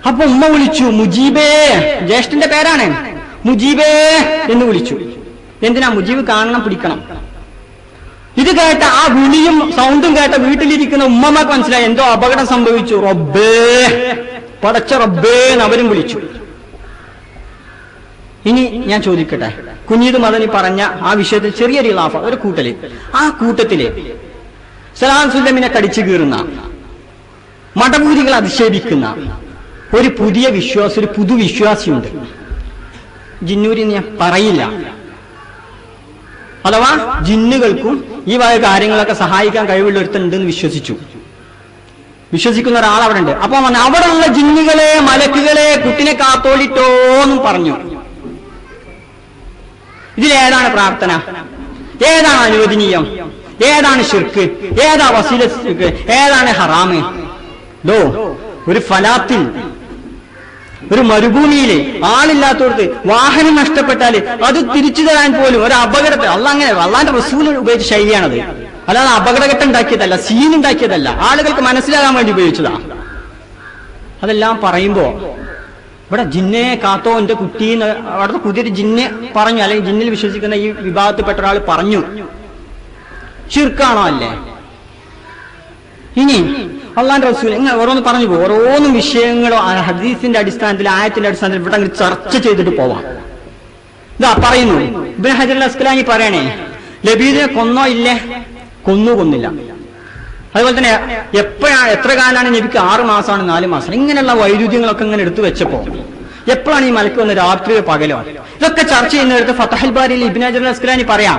അപ്പൊ ഉമ്മ വിളിച്ചു, മുജീബേ, ജ്യേഷ്ഠന്റെ പേരാണ്, മുജീബേ എന്ന് വിളിച്ചു. എന്തിനാ? മുജീബ് കാണണം, പിടിക്കണം. ഇത് കേട്ട ആ വിളിയും സൗണ്ടും കേട്ട വീട്ടിലിരിക്കുന്ന ഉമ്മമാക്ക് മനസ്സിലായി എന്തോ അപകടം സംഭവിച്ചു. റബ്ബേ, പടച്ച റബ്ബേ എന്ന് അവരും വിളിച്ചു. ഇനി ഞാൻ ചോദിക്കട്ടെ, കുഞ്ഞീദ് മദനി പറഞ്ഞ ആ വിഷയത്തിൽ ചെറിയൊരു ലാഫ, ഒരു കൂട്ടല്, ആ കൂട്ടത്തില് സലാം സുല്ലമിനെ കടിച്ചു കീറുന്ന, മടപൂരികൾ അധിക്ഷേപിക്കുന്ന ഒരു പുതിയ വിശ്വാസി, ഒരു പുതുവിശ്വാസിയുണ്ട്. ജിന്നൂരി ഞാൻ പറയില്ല, അഥവാ ജിന്നുകൾക്കും ഈ വക കാര്യങ്ങളൊക്കെ സഹായിക്കാൻ കഴിവുള്ള ഒരുത്തുണ്ടെന്ന് വിശ്വസിക്കുന്ന ഒരാൾ അവിടെ ഉണ്ട്. അപ്പൊ അവിടെയുള്ള ജിന്നുകളെ, മലക്കുകളെ, കുട്ടിനെ കാത്തോളിട്ടോന്നും പറഞ്ഞു. ഇതിലേതാണ് പ്രാർത്ഥന? ഏതാണ് അനുവദനീയം? ഏതാണ് ശിർക്ക്? ഏതാ വസീല? ഏതാണ് ഹറാമ്? ഒരു ഫലാത്തിൽ, ഒരു മരുഭൂമിയില് ആളില്ലാത്തടത്ത് വാഹനം നഷ്ടപ്പെട്ടാല് അത് തിരിച്ചു തരാൻ പോലും ഒരു അപകടത്തെ അങ്ങനെ അള്ളാന്റെ റസൂൽ ഉപയോഗിച്ച ശൈലിയാണത്. അല്ലാതെ അപകടഘട്ടം ഉണ്ടാക്കിയതല്ല, സീൻ ഉണ്ടാക്കിയതല്ല, ആളുകൾക്ക് മനസ്സിലാകാൻ വേണ്ടി ഉപയോഗിച്ചതാ. അതെല്ലാം പറയുമ്പോ ഇവിടെ ജിന്നെ കാത്തോ എന്റെ കുട്ടീന്ന് അവിടുത്തെ പുതിയൊരു ജിന്നെ പറഞ്ഞു, അല്ലെങ്കിൽ ജിന്നിൽ വിശ്വസിക്കുന്ന ഈ വിഭാഗത്തിൽപ്പെട്ട ഒരാൾ പറഞ്ഞു. ശിർക്കാണോ? അല്ലേ? ഇനി അള്ളാന്റെ റസൂൽ ഇങ്ങനെ ഓരോന്ന് പറഞ്ഞു പോകും. ഓരോന്നും വിഷയങ്ങളോ ഹദീസിന്റെ അടിസ്ഥാനത്തിൽ, ആയത്തിന്റെ അടിസ്ഥാനത്തിൽ ഇവിടെ അങ്ങനെ ചർച്ച ചെയ്തിട്ട് പോവാം. ഇതാ പറയുന്നു, ഇബ്നു ഹജർ അൽ അസ്ഖലാനി പറയണേ, ലബീദിനെ കൊന്നോ ഇല്ലേ? കൊന്നില്ല. അതുപോലെ തന്നെ എത്ര കാലാണ് നബിക്ക്? 6 മാസമാണ്, 4 മാസം. ഇങ്ങനെയുള്ള വൈരുദ്ധ്യങ്ങളൊക്കെ ഇങ്ങനെ എടുത്തു വെച്ചപ്പോ എപ്പോഴാണ് ഈ മലക്ക് വന്ന്? രാത്രിയോ പകലോ? ഇതൊക്കെ ചർച്ച ചെയ്യുന്നിടത്ത് ഫതഹുൽ ബാരിയിൽ ഇബ്നു ഹജർ അൽ അസ്ഖലാനി പറയാം,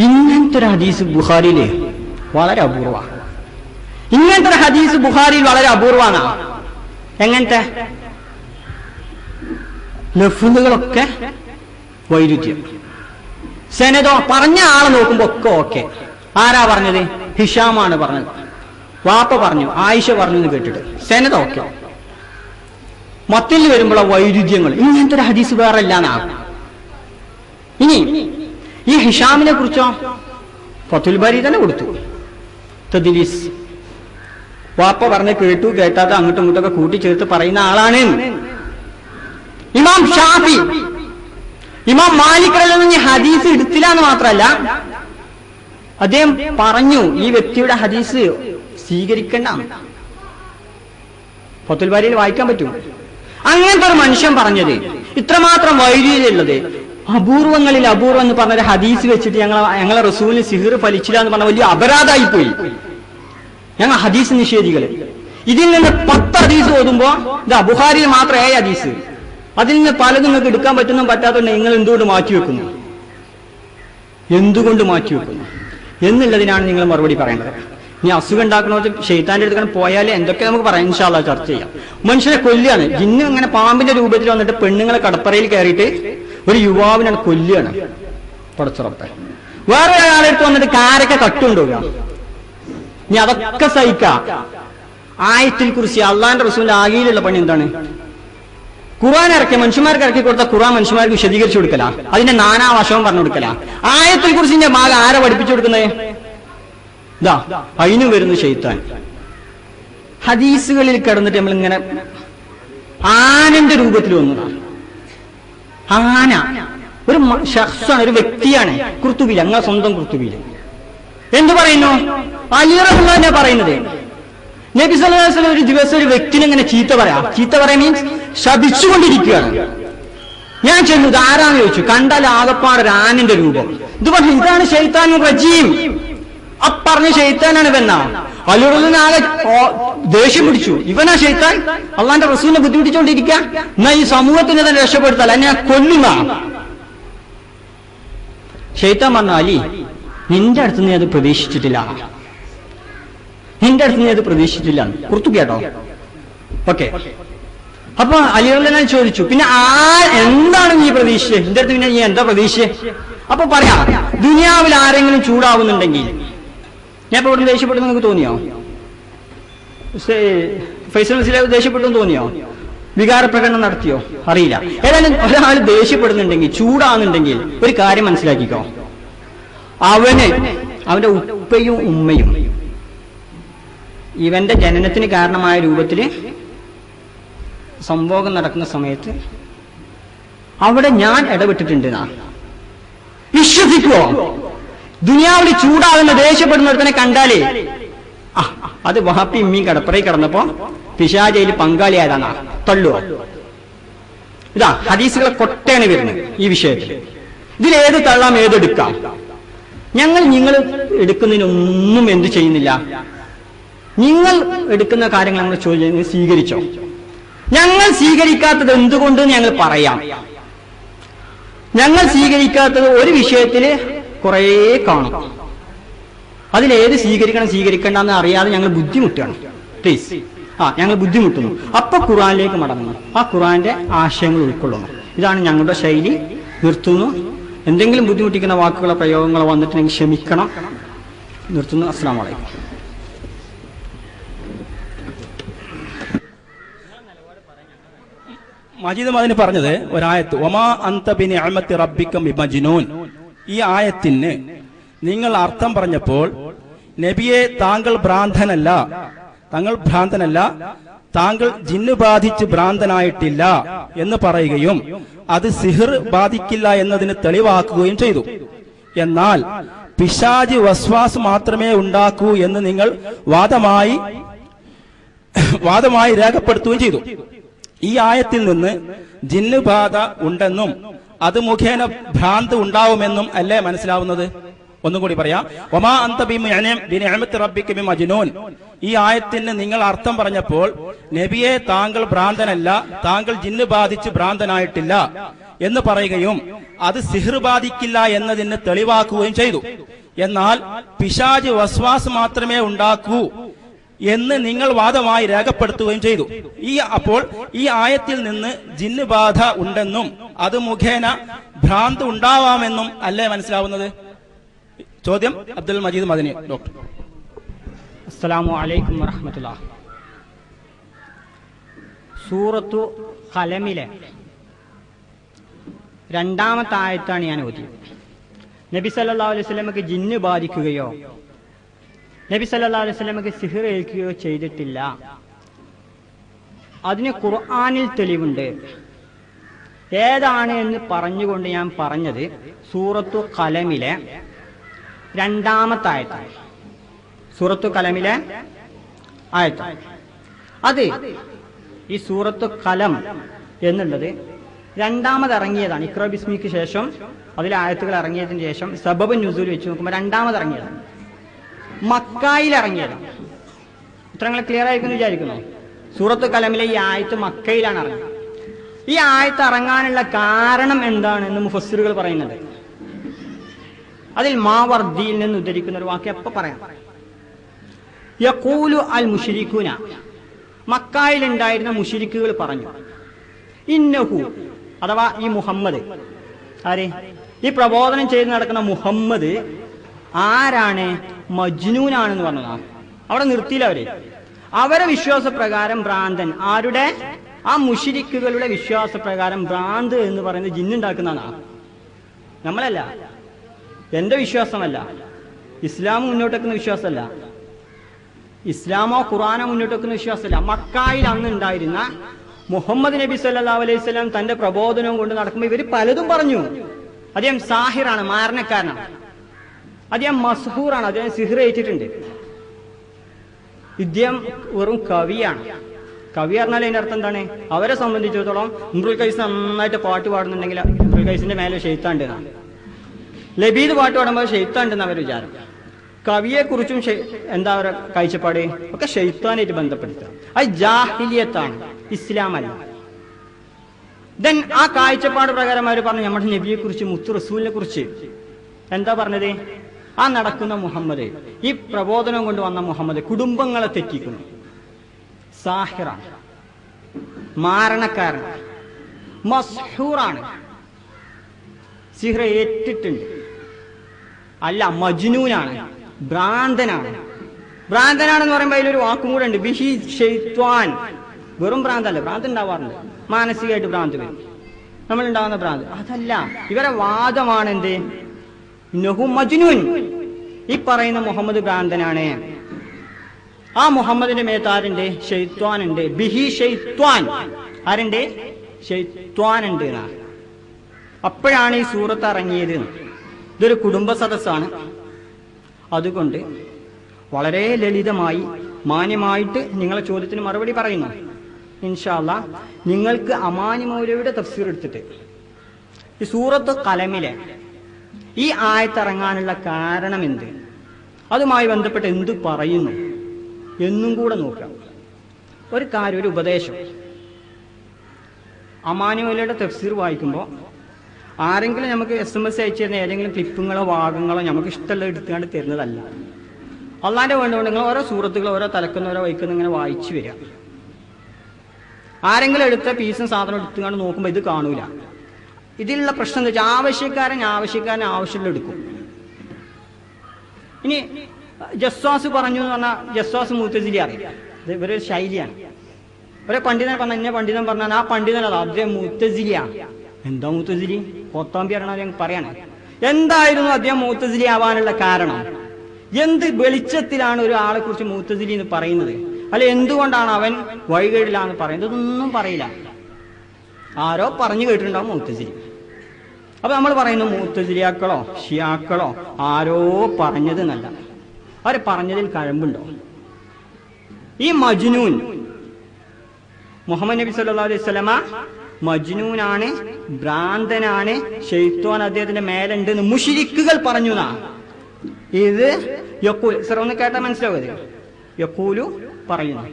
ഇങ്ങനത്തെ ഒരു ഹദീസ് ബുഖാരിയില് വളരെ അപൂർവമാണ്. ഇങ്ങനത്തെ ഒരു ഹദീസ് ബുഖാരിയിൽ വളരെ അപൂർവമാണ്. എങ്ങനത്തെ ലഫ്ളുകളൊക്കെ വൈരുദ്ധ്യം, സനദോ പറഞ്ഞ ആളെ നോക്കുമ്പോ ഒക്കെ ഓക്കെ. ആരാ പറഞ്ഞത്? ഹിഷാമാണ് പറഞ്ഞത്. വാപ്പ പറഞ്ഞു, ആയിഷ പറഞ്ഞു എന്ന് കേട്ടിട്ട് സനദോ ഓക്കെ. മത്തിൽ വരുമ്പോഴോ വൈരുദ്ധ്യങ്ങൾ. ഇങ്ങനത്തെ ഒരു ഹദീസ് വേറെ അല്ലാന്നാ. ഇനി ഈ ഹിഷാമിനെ കുറിച്ചോ ഫത്തുൽ ബാരി തന്നെ കൊടുത്തു. തദ്ലീസ്, വാപ്പ പറഞ്ഞ് കേട്ടു കേട്ടാത്ത അങ്ങോട്ടും ഇങ്ങോട്ടൊക്കെ കൂട്ടിച്ചേർത്ത് പറയുന്ന ആളാണ്. ഇമാം ഷാഫി, ഇമാം മാലിക്കിൽ ഹദീസ് എടുത്തില്ല എന്ന് മാത്രമല്ല, അദ്ദേഹം പറഞ്ഞു ഈ വ്യക്തിയുടെ ഹദീസ് സ്വീകരിക്കണ്ട. ഫത്തുൽ ബാരിയിൽ വായിക്കാൻ പറ്റും. അങ്ങനത്തെ ഒരു മനുഷ്യൻ പറഞ്ഞത് ഇത്രമാത്രം വൈരുദ്ധ്യമുള്ളത്, അപൂർവങ്ങളിൽ അപൂർവം എന്ന് പറഞ്ഞൊരു ഹദീസ് വെച്ചിട്ട് ഞങ്ങളെ റസൂലിന് സിഹിർ ഫലിച്ചില്ല എന്ന് പറഞ്ഞ വലിയ അപരാധമായി പോയി ഞങ്ങൾ ഹദീസ് നിഷേധികള്. ഇതിൽ നിന്ന് 10 ഹദീസ് ഓതുമ്പോ ഇതാ ബുഖാരിയിൽ മാത്രം 7 ഹദീസ്, അതിൽ നിന്ന് പലതും നിങ്ങൾക്ക് എടുക്കാൻ പറ്റുന്നു പറ്റാത്തതുകൊണ്ട് നിങ്ങൾ എന്തുകൊണ്ട് മാറ്റിവെക്കുന്നു, എന്തുകൊണ്ട് മാറ്റിവെക്കുന്നു എന്നുള്ളതിനാണ് നിങ്ങൾ മറുപടി പറയേണ്ടത്. ഇനി അസുഖം ഉണ്ടാക്കണോ ഷെയ്ത്താന്റെ അടുത്ത് പോയാൽ എന്തൊക്കെ നമുക്ക് പറയാം, ഇൻഷാ അല്ലാഹ് ചർച്ച ചെയ്യാം. മനുഷ്യനെ കൊല്ലുകയാണ്. ജിന്ന് അങ്ങനെ പാമ്പിന്റെ രൂപത്തിൽ വന്നിട്ട് പെണ്ണുങ്ങളെ കടപ്പറയിൽ കയറിയിട്ട് ഒരു യുവാവിനാണ് കൊല്ലുകയാണ്. പടച്ചുറപ്പെ വേറെ ഒരാളെടുത്ത് വന്നിട്ട് കാരൊക്കെ കട്ടുകൊണ്ടുപോവുക. ഇനി അതൊക്കെ സഹിക്കാം. ആയത്തിൽ കുറിച്ച് അള്ളാന്റെ റസൂലിന്റെ ആകെയിലുള്ള പണി എന്താണ്? ഖുർആൻ ഇറക്കി മനുഷ്യന്മാർക്ക് ഇറക്കി കൊടുത്ത ഖുർആൻ മനുഷ്യന്മാർക്ക് വിശദീകരിച്ചു കൊടുക്കല, അതിന്റെ നാനാവശവും പറഞ്ഞു കൊടുക്കല. ആയത്തിൽ കുറിച്ചിന്റെ ഭാഗം ആരെ പഠിപ്പിച്ചു കൊടുക്കുന്നത്? ഇതാ അതിന് വരുന്നു ശൈത്താൻ. ഹദീസുകളിൽ കിടന്നിട്ട് നമ്മളിങ്ങനെ ആനന്റെ രൂപത്തിൽ വന്നതാണ്. ആന ഒരു ഷഖ്സാണ്, ഒരു വ്യക്തിയാണ്. ഖുർത്തുബിയിൽ, ഞങ്ങൾ സ്വന്തം ഖുർത്തുബിയിൽ എന്ത് പറയുന്നു? അലി റളിയല്ലാഹു പറയുന്നത് നബി സല്ലല്ലാഹു അലൈഹി വസല്ലം ഒരു ദിവസം ഒരു വ്യക്തിനെ ഇങ്ങനെ ചീത്ത പറയാ മീൻസ് ശപിച്ചുകൊണ്ടിരിക്കുകയാണ്. ഞാൻ ചെന്നു, ഇതാരാന്ന് ചോദിച്ചു. കണ്ടാൽ ആകപ്പാട് ഒരു ആനന്റെ രൂപം. ഇത് പറഞ്ഞു, ഇതാണ് ശൈത്താനുർ റജീം. പറഞ്ഞ ശൈത്താനാണ് ഇവനാ. അലി റളിയല്ലാഹു ആകെ ദേഷ്യം പിടിച്ചു. ഇവനാ ശൈത്താൻ? അള്ളാന്റെ റസൂലിനെ ബുദ്ധിമുട്ടിച്ചുകൊണ്ടിരിക്കുക. എന്നാ ഈ സമൂഹത്തിനെ തന്നെ രക്ഷപ്പെടുത്താൽ എന്നെ കൊല്ലുന്ന ശൈത്താൻ പറഞ്ഞു, അലി നിന്റെ അടുത്ത് നീ അത് പ്രതീക്ഷിച്ചിട്ടില്ല, നിന്റെ അടുത്ത് നീ അത് പ്രതീക്ഷിച്ചില്ല. കുർത്തു കേട്ടോ? ഓക്കെ. അപ്പൊ അലി റളിയല്ലാഹു അൻഹു ചോദിച്ചു, പിന്നെ എന്താണ് നീ പ്രതീക്ഷിച്ചത്? നിന്റെ അടുത്ത് പിന്നെ നീ എന്താ പ്രതീക്ഷിച്ചത്? അപ്പൊ പറയാം, ദുനിയാവിൽ ആരെങ്കിലും ചൂടാവുന്നുണ്ടെങ്കിൽ, ഞാൻ ഇപ്പൊ ഇവിടെ ദേഷ്യപ്പെട്ടു നിങ്ങൾക്ക് തോന്നിയോ? ഫൈസൽ ദേഷ്യപ്പെട്ടു തോന്നിയോ? വികാരപ്രകടനം നടത്തിയോ? അറിയില്ല. ഏതായാലും ഒരാൾ ദേഷ്യപ്പെടുന്നുണ്ടെങ്കിൽ, ചൂടാവുന്നുണ്ടെങ്കിൽ ഒരു കാര്യം മനസ്സിലാക്കിക്കോ, അവന്റെ ഉപ്പയും ഉമ്മയും ഇവന്റെ ജനനത്തിന് കാരണമായ രൂപത്തില് സംഭോഗം നടക്കുന്ന സമയത്ത് അവിടെ ഞാൻ ഇടപെട്ടിട്ടുണ്ട്. വിശ്വസിക്കുവോ? ദുനിയാവിൽ ചൂടാകുന്ന ദേഷ്യപ്പെടുന്നവരെ കണ്ടാലേ അത് വഹാപ്പി ഇമ്മീ കടപ്പറയിൽ കിടന്നപ്പോ പിശാചയിൽ പങ്കാളിയായതാണ്. തള്ളുവോ? ഇതാ ഹദീസുകളെ കൊട്ടയാണ് വരുന്നത് ഈ വിഷയത്തിൽ. ഇതിലേത് തള്ളാം, ഏതെടുക്കാം? നിങ്ങൾ എടുക്കുന്നതിനൊന്നും എന്ത് ചെയ്യുന്നില്ല. നിങ്ങൾ എടുക്കുന്ന കാര്യങ്ങൾ ഞങ്ങൾ ചോദിച്ചു സ്വീകരിച്ചോ? ഞങ്ങൾ സ്വീകരിക്കാത്തത് എന്തുകൊണ്ട് ഞങ്ങൾ പറയാം. ഞങ്ങൾ സ്വീകരിക്കാത്തത് ഒരു വിഷയത്തില് കുറേ കാണും. അതിലേത് സ്വീകരിക്കണം എന്ന് അറിയാതെ ഞങ്ങൾ ബുദ്ധിമുട്ടാണ്. പ്ലീസ്, ഞങ്ങൾ ബുദ്ധിമുട്ടുന്നു. അപ്പൊ ഖുർആനിലേക്ക് മടങ്ങുന്നു, ആ ഖുർആന്റെ ആശയങ്ങൾ ഉൾക്കൊള്ളുന്നു. ഇതാണ് ഞങ്ങളുടെ ശൈലി. നിർത്തുന്നു. എന്തെങ്കിലും ബുദ്ധിമുട്ടിക്കുന്ന വാക്കുകളോ പ്രയോഗങ്ങളോ വന്നിട്ടുണ്ടെങ്കിൽ ക്ഷമിക്കണം. നിർത്തുന്നു. അസ്സലാമു അലൈക്കും. മജീദ് അതിന് പറഞ്ഞത് ഒരായത്ത്, ഒമാ അന്ത ബിനിഅമത്തി റബ്ബിക ബിമജ്നൂൻ. ഈ ആയത്തിന് നിങ്ങൾ അർത്ഥം പറഞ്ഞപ്പോൾ നബിയെ താങ്കൾ ഭ്രാന്തനല്ല, താങ്കൾ ജിന്ന് ബാധിച്ച് ഭ്രാന്തനായിട്ടില്ല എന്ന് പറയുകയും അത് സിഹിർ ബാധിക്കില്ല എന്നതിന് തെളിവാക്കുകയും ചെയ്തു. എന്നാൽ പിശാച് വസ്വാസ് മാത്രമേ ഉണ്ടാക്കൂ എന്ന് നിങ്ങൾ വാദമായി രേഖപ്പെടുത്തുകയും ചെയ്തു. ഈ ആയത്തിൽ നിന്ന് ജിന്ന് ബാധ ഉണ്ടെന്നും അത് മുഖേന ഭ്രാന്ത് ഉണ്ടാവുമെന്നും അല്ലേ മനസ്സിലാവുന്നത്? ഒന്നും കൂടി പറയാം. ഒമാ അന്ത ബിനിഅമത്തി റബ്ബിക ബിമജ്നൂൻ. ഈ ആയത്തിന് നിങ്ങൾ അർത്ഥം പറഞ്ഞപ്പോൾ നബിയെ താങ്കൾ ഭ്രാന്തനല്ല, താങ്കൾ ജിന്ന് ബാധിച്ച് ഭ്രാന്തനായിട്ടില്ല എന്ന് പറയുകയും അത് സിഹിർ ബാധിക്കില്ല എന്നതിന് തെളിവാക്കുകയും ചെയ്തു. എന്നാൽ പിശാച് വസ്വാസ് മാത്രമേ ഉണ്ടാക്കൂ എന്ന് നിങ്ങൾ വാദമായി രേഖപ്പെടുത്തുകയും ചെയ്തു. അപ്പോൾ ഈ ആയത്തിൽ നിന്ന് ജിന്ന് ബാധ ഉണ്ടെന്നും അത് മുഖേന ഭ്രാന്ത് ഉണ്ടാവാമെന്നും അല്ലേ മനസ്സിലാവുന്നത്? ചോദ്യം അബ്ദുൽ മജീദ് മദനി. ഡോക്ടർ. അസ്സലാമു അലൈക്കും വറഹ്മത്തുള്ളാഹി. സൂറത്തു ഖലമിലെ 2ാമത്തെ ആയത്താണ് ഞാൻ ഓതിയത്. നബി സല്ലല്ലാഹു അലൈഹി വസല്ലമക്ക് ജിന്ന് ബാധിക്കുകയോ നബി സല്ലല്ലാഹു അലൈഹി വസല്ലമക്ക് സിഹ്ർ ഏൽക്കുകയോ ചെയ്തിട്ടില്ല. അതിന് ഖുർആനിൽ തെളിവുണ്ട്. ഏതാണ് എന്ന് പറഞ്ഞുകൊണ്ട് ഞാൻ പറഞ്ഞത് സൂറത്തു ഖലമിലെ 2ാമത്തെ ആയത്താണ്. സൂറത്തു ഖലമിലെ ആയത്താണ് അത്. ഈ സൂറത്തു ഖലം എന്നുള്ളത് 2ാമത് ഇറങ്ങിയതാണ്. ഇഖ്റ ബിസ്മിക്ക് ശേഷം അതിലെ ആയത്തുകൾ ഇറങ്ങിയതിന് ശേഷം സബബ് നുസൂൽ വെച്ച് നോക്കുമ്പോൾ 2ാമത് ഇറങ്ങിയതാണ്. മക്കായിൽ ഇറങ്ങിയതാണ്. ഉത്തരങ്ങൾ ക്ലിയർ ആയിരിക്കും വിചാരിക്കുന്നു. സൂറത്തു ഖലമിലെ ഈ ആയത്ത് മക്കയിലാണ് ഇറങ്ങിയത്. ഈ ആയത്ത് ഇറങ്ങാനുള്ള കാരണം എന്താണെന്ന് മുഫസ്സിറുകൾ പറയുന്നുണ്ട്. അതിൽ മാവർദിയിൽ നിന്ന് ഉദ്ധരിക്കുന്ന ഒരു വാക്യം എപ്പോ പറയാം. യഖൂലു അൽ മുശ്രികൂന, മക്കായിൽ ഉണ്ടായിരുന്ന മുശ്രിക്കുകൾ പറഞ്ഞു, ഇന്നഹു അഥവാ ഈ മുഹമ്മദ്, ആര് ഈ പ്രബോധനം ചെയ്ത് നടക്കുന്ന മുഹമ്മദ് ആരാണ്? മജ്നൂനാണെന്ന് പറഞ്ഞതാണ്. അവിടെ നിർത്തിയില്ല അവരെ വിശ്വാസപ്രകാരം ഭ്രാന്തൻ. ആരുടെ? ആ മുശ്രിക്കുകളുടെ വിശ്വാസപ്രകാരം ഭ്രാന്ത് എന്ന് പറയുന്നത് ജിന്നുണ്ടാക്കുന്നതാണ്. നമ്മളല്ല, എന്റെ വിശ്വാസമല്ല, ഇസ്ലാം മുന്നോട്ട് വെക്കുന്ന വിശ്വാസമല്ല, ഇസ്ലാമോ ഖുർആനോ മുന്നോട്ട് വെക്കുന്ന വിശ്വാസമല്ല. മക്കായിൽ അന്ന് ഉണ്ടായിരുന്ന മുഹമ്മദ് നബി സല്ലല്ലാഹു അലൈഹി വസല്ലം തന്റെ പ്രബോധനവും കൊണ്ട് നടക്കുമ്പോൾ ഇവര് പലതും പറഞ്ഞു. അദ്ദേഹം സാഹിറാണ്, മാരണക്കാരനാണ്, അദ്ദേഹം മസ്ഹൂറാണ്, അദ്ദേഹം സിഹ്ർ ഏറ്റിട്ടുണ്ട്, ഇദ്ദേഹം വെറും കവിയാണ്. കവി പറഞ്ഞാൽ അതിന്റെ അർത്ഥം എന്താണ്? അവരെ സംബന്ധിച്ചിടത്തോളം ഇംറുൽ ഖൈസ് നന്നായിട്ട് പാട്ട് പാടുന്നുണ്ടെങ്കിൽ ഇംറുൽ ഖൈസിന്റെ മേലെ ഷെയ്ത്താണ്ട് എന്നാണ്. ലബീദ് പാട്ട് പാടുമ്പോൾ ഷെയ്ത്താണ്ടെന്ന് അവർ വിചാരം. കവിയെ കുറിച്ചും എന്താ അവരുടെ കാഴ്ചപ്പാട് ഒക്കെ ഷെയ്ത്താനായിട്ട് ബന്ധപ്പെടുത്തുക. അത് ജാഹിലിയത്താണ്, ഇസ്ലാമല്ല. ദെൻ ആ കാഴ്ചപ്പാട് പ്രകാരം അവർ പറഞ്ഞു നമ്മുടെ നബിയെ കുറിച്ച്, മുത്തു റസൂലിനെ കുറിച്ച് എന്താ പറഞ്ഞത്? ആ നടക്കുന്ന മുഹമ്മദ്, ഈ പ്രബോധനം കൊണ്ടുവന്ന മുഹമ്മദ് കുടുംബങ്ങളെ തെറ്റിക്കുന്നു, സാഹിറാണ്, മാരണക്കാരനാണ്, മസ്ഹൂറാണ്, സിഹ്റ ഏറ്റിട്ടുണ്ട്, അല്ല മജ്നൂനാണ്, ഭ്രാന്തനാണ്. ഭ്രാന്തനാണെന്ന് പറയുമ്പോൾ അതിലൊരു വാക്കും കൂടെ ഉണ്ട്, ബിഹി ഷൈത്വാൻ. വെറും ഭ്രാന്തല്ല, ഭ്രാന്ത് ഉണ്ടാവാറുണ്ട്, മാനസികമായിട്ട് ഭ്രാന്ത് വരും, നമ്മളുണ്ടാവുന്ന ഭ്രാന്ത് അതല്ല. ഇവരെ വാദമാണ് എന്ത്? നഹു മജ്നൂൻ, ഈ പറയുന്ന മുഹമ്മദ് ഭ്രാന്തനാണ്. ആ മുഹമ്മദിന്റെ മേത്താരുണ്ട്? ഷെയ്ത്വാൻ ഉണ്ട്. ബിഹി ഷെയ്ത്വാൻ, ആരുണ്ട്? ഷെയ്ത്വാൻ ഉണ്ട്. അപ്പോഴാണ് ഈ സൂറത്ത് ഇറങ്ങിയത്. ഇതൊരു കുടുംബ സദസ്സാണ്. അതുകൊണ്ട് വളരെ ലളിതമായി മാന്യമായിട്ട് നിങ്ങളെ ചോദ്യത്തിന് മറുപടി പറയുന്നു. ഇൻഷാ അല്ലാഹ് നിങ്ങൾക്ക് അമാനി മൗലവിയുടെ തഫ്സീർ എടുത്തിട്ട് ഈ സൂറത്ത് ഖലമിലെ ഈ ആയത്തിറങ്ങാനുള്ള കാരണം എന്ത്, അതുമായി ബന്ധപ്പെട്ട് എന്ത് പറയുന്നു എന്നും കൂടെ നോക്കാം. ഒരു കാര്യം, ഒരു ഉപദേശം. അമാനി മൗലയുടെ തഫ്സീർ വായിക്കുമ്പോൾ ആരെങ്കിലും നമുക്ക് SMS അയച്ചു തരുന്ന ഏതെങ്കിലും ക്ലിപ്പുകളോ ഭാഗങ്ങളോ നമുക്ക് ഇഷ്ടമുള്ള എടുത്തുകൊണ്ട് തരുന്നതല്ല. അള്ളാന്റെ വേണ്ടുകൊണ്ട് നിങ്ങൾ ഓരോ സൂറത്തുകൾ ഓരോ തലക്കുന്ന ഓരോ വൈക്കുന്ന ഇങ്ങനെ വായിച്ചു വരിക. ആരെങ്കിലും എടുത്ത പീസും സാധനം എടുത്തുകൊണ്ട് നോക്കുമ്പോൾ ഇത് കാണൂല. ഇതിലുള്ള പ്രശ്നം എന്താ വെച്ചാൽ ആവശ്യക്കാരൻ ആവശ്യമുള്ള എടുക്കും. ഇനി ജസ്വാസ് പറഞ്ഞു എന്ന് പറഞ്ഞാൽ ജസ്വാസ് മുഅ്തസിലി അറിയാം, ഇത് ഇവരൊരു ശൈലിയാണ്. ഒരു പണ്ഡിതൻ പറഞ്ഞാൽ ഇന്ന പണ്ഡിതൻ പറഞ്ഞാൽ ആ പണ്ഡിതൻ അത് അദ്ദേഹം മുഅ്തസിലിയാണ്. എന്താ മുഅ്തസിലി? കൊത്താമ്പി അറിയണ പറയാണ്. എന്തായിരുന്നു അദ്ദേഹം മുഅ്തസിലി ആവാനുള്ള കാരണം? എന്ത് വെളിച്ചത്തിലാണ് ഒരാളെ കുറിച്ച് മുഅ്തസിലി എന്ന് പറയുന്നത്? അല്ല എന്തുകൊണ്ടാണ് അവൻ വഴികേടിലാന്ന് പറയുന്നത്? ഇതൊന്നും പറയില്ല. ആരോ പറഞ്ഞു കേട്ടിട്ടുണ്ടാവും മുഅ്തസിലി. അപ്പൊ നമ്മൾ പറയുന്നു മുഅ്തസിലിയാക്കളോ ഷിയാക്കളോ ആരോ പറഞ്ഞത് എന്നല്ല, അവർ പറഞ്ഞതിൽ കഴമ്പുണ്ടോ? ഈ മജ്നൂൻ മുഹമ്മദ് നബി സല്ലല്ലാഹു അലൈഹി വസല്ലമ മജ്നൂനാണ്, ഭ്രാന്തനാണ്, ശൈത്വാൻ അദ്ദേഹത്തിന്റെ മേലുണ്ട് എന്ന് മുശ്രിക്കുകൾ പറഞ്ഞു. ഇത് യഖൂൽ ഒന്ന് കേട്ടാൽ മനസ്സിലാവുക. യഖൂലു പറയുന്നു,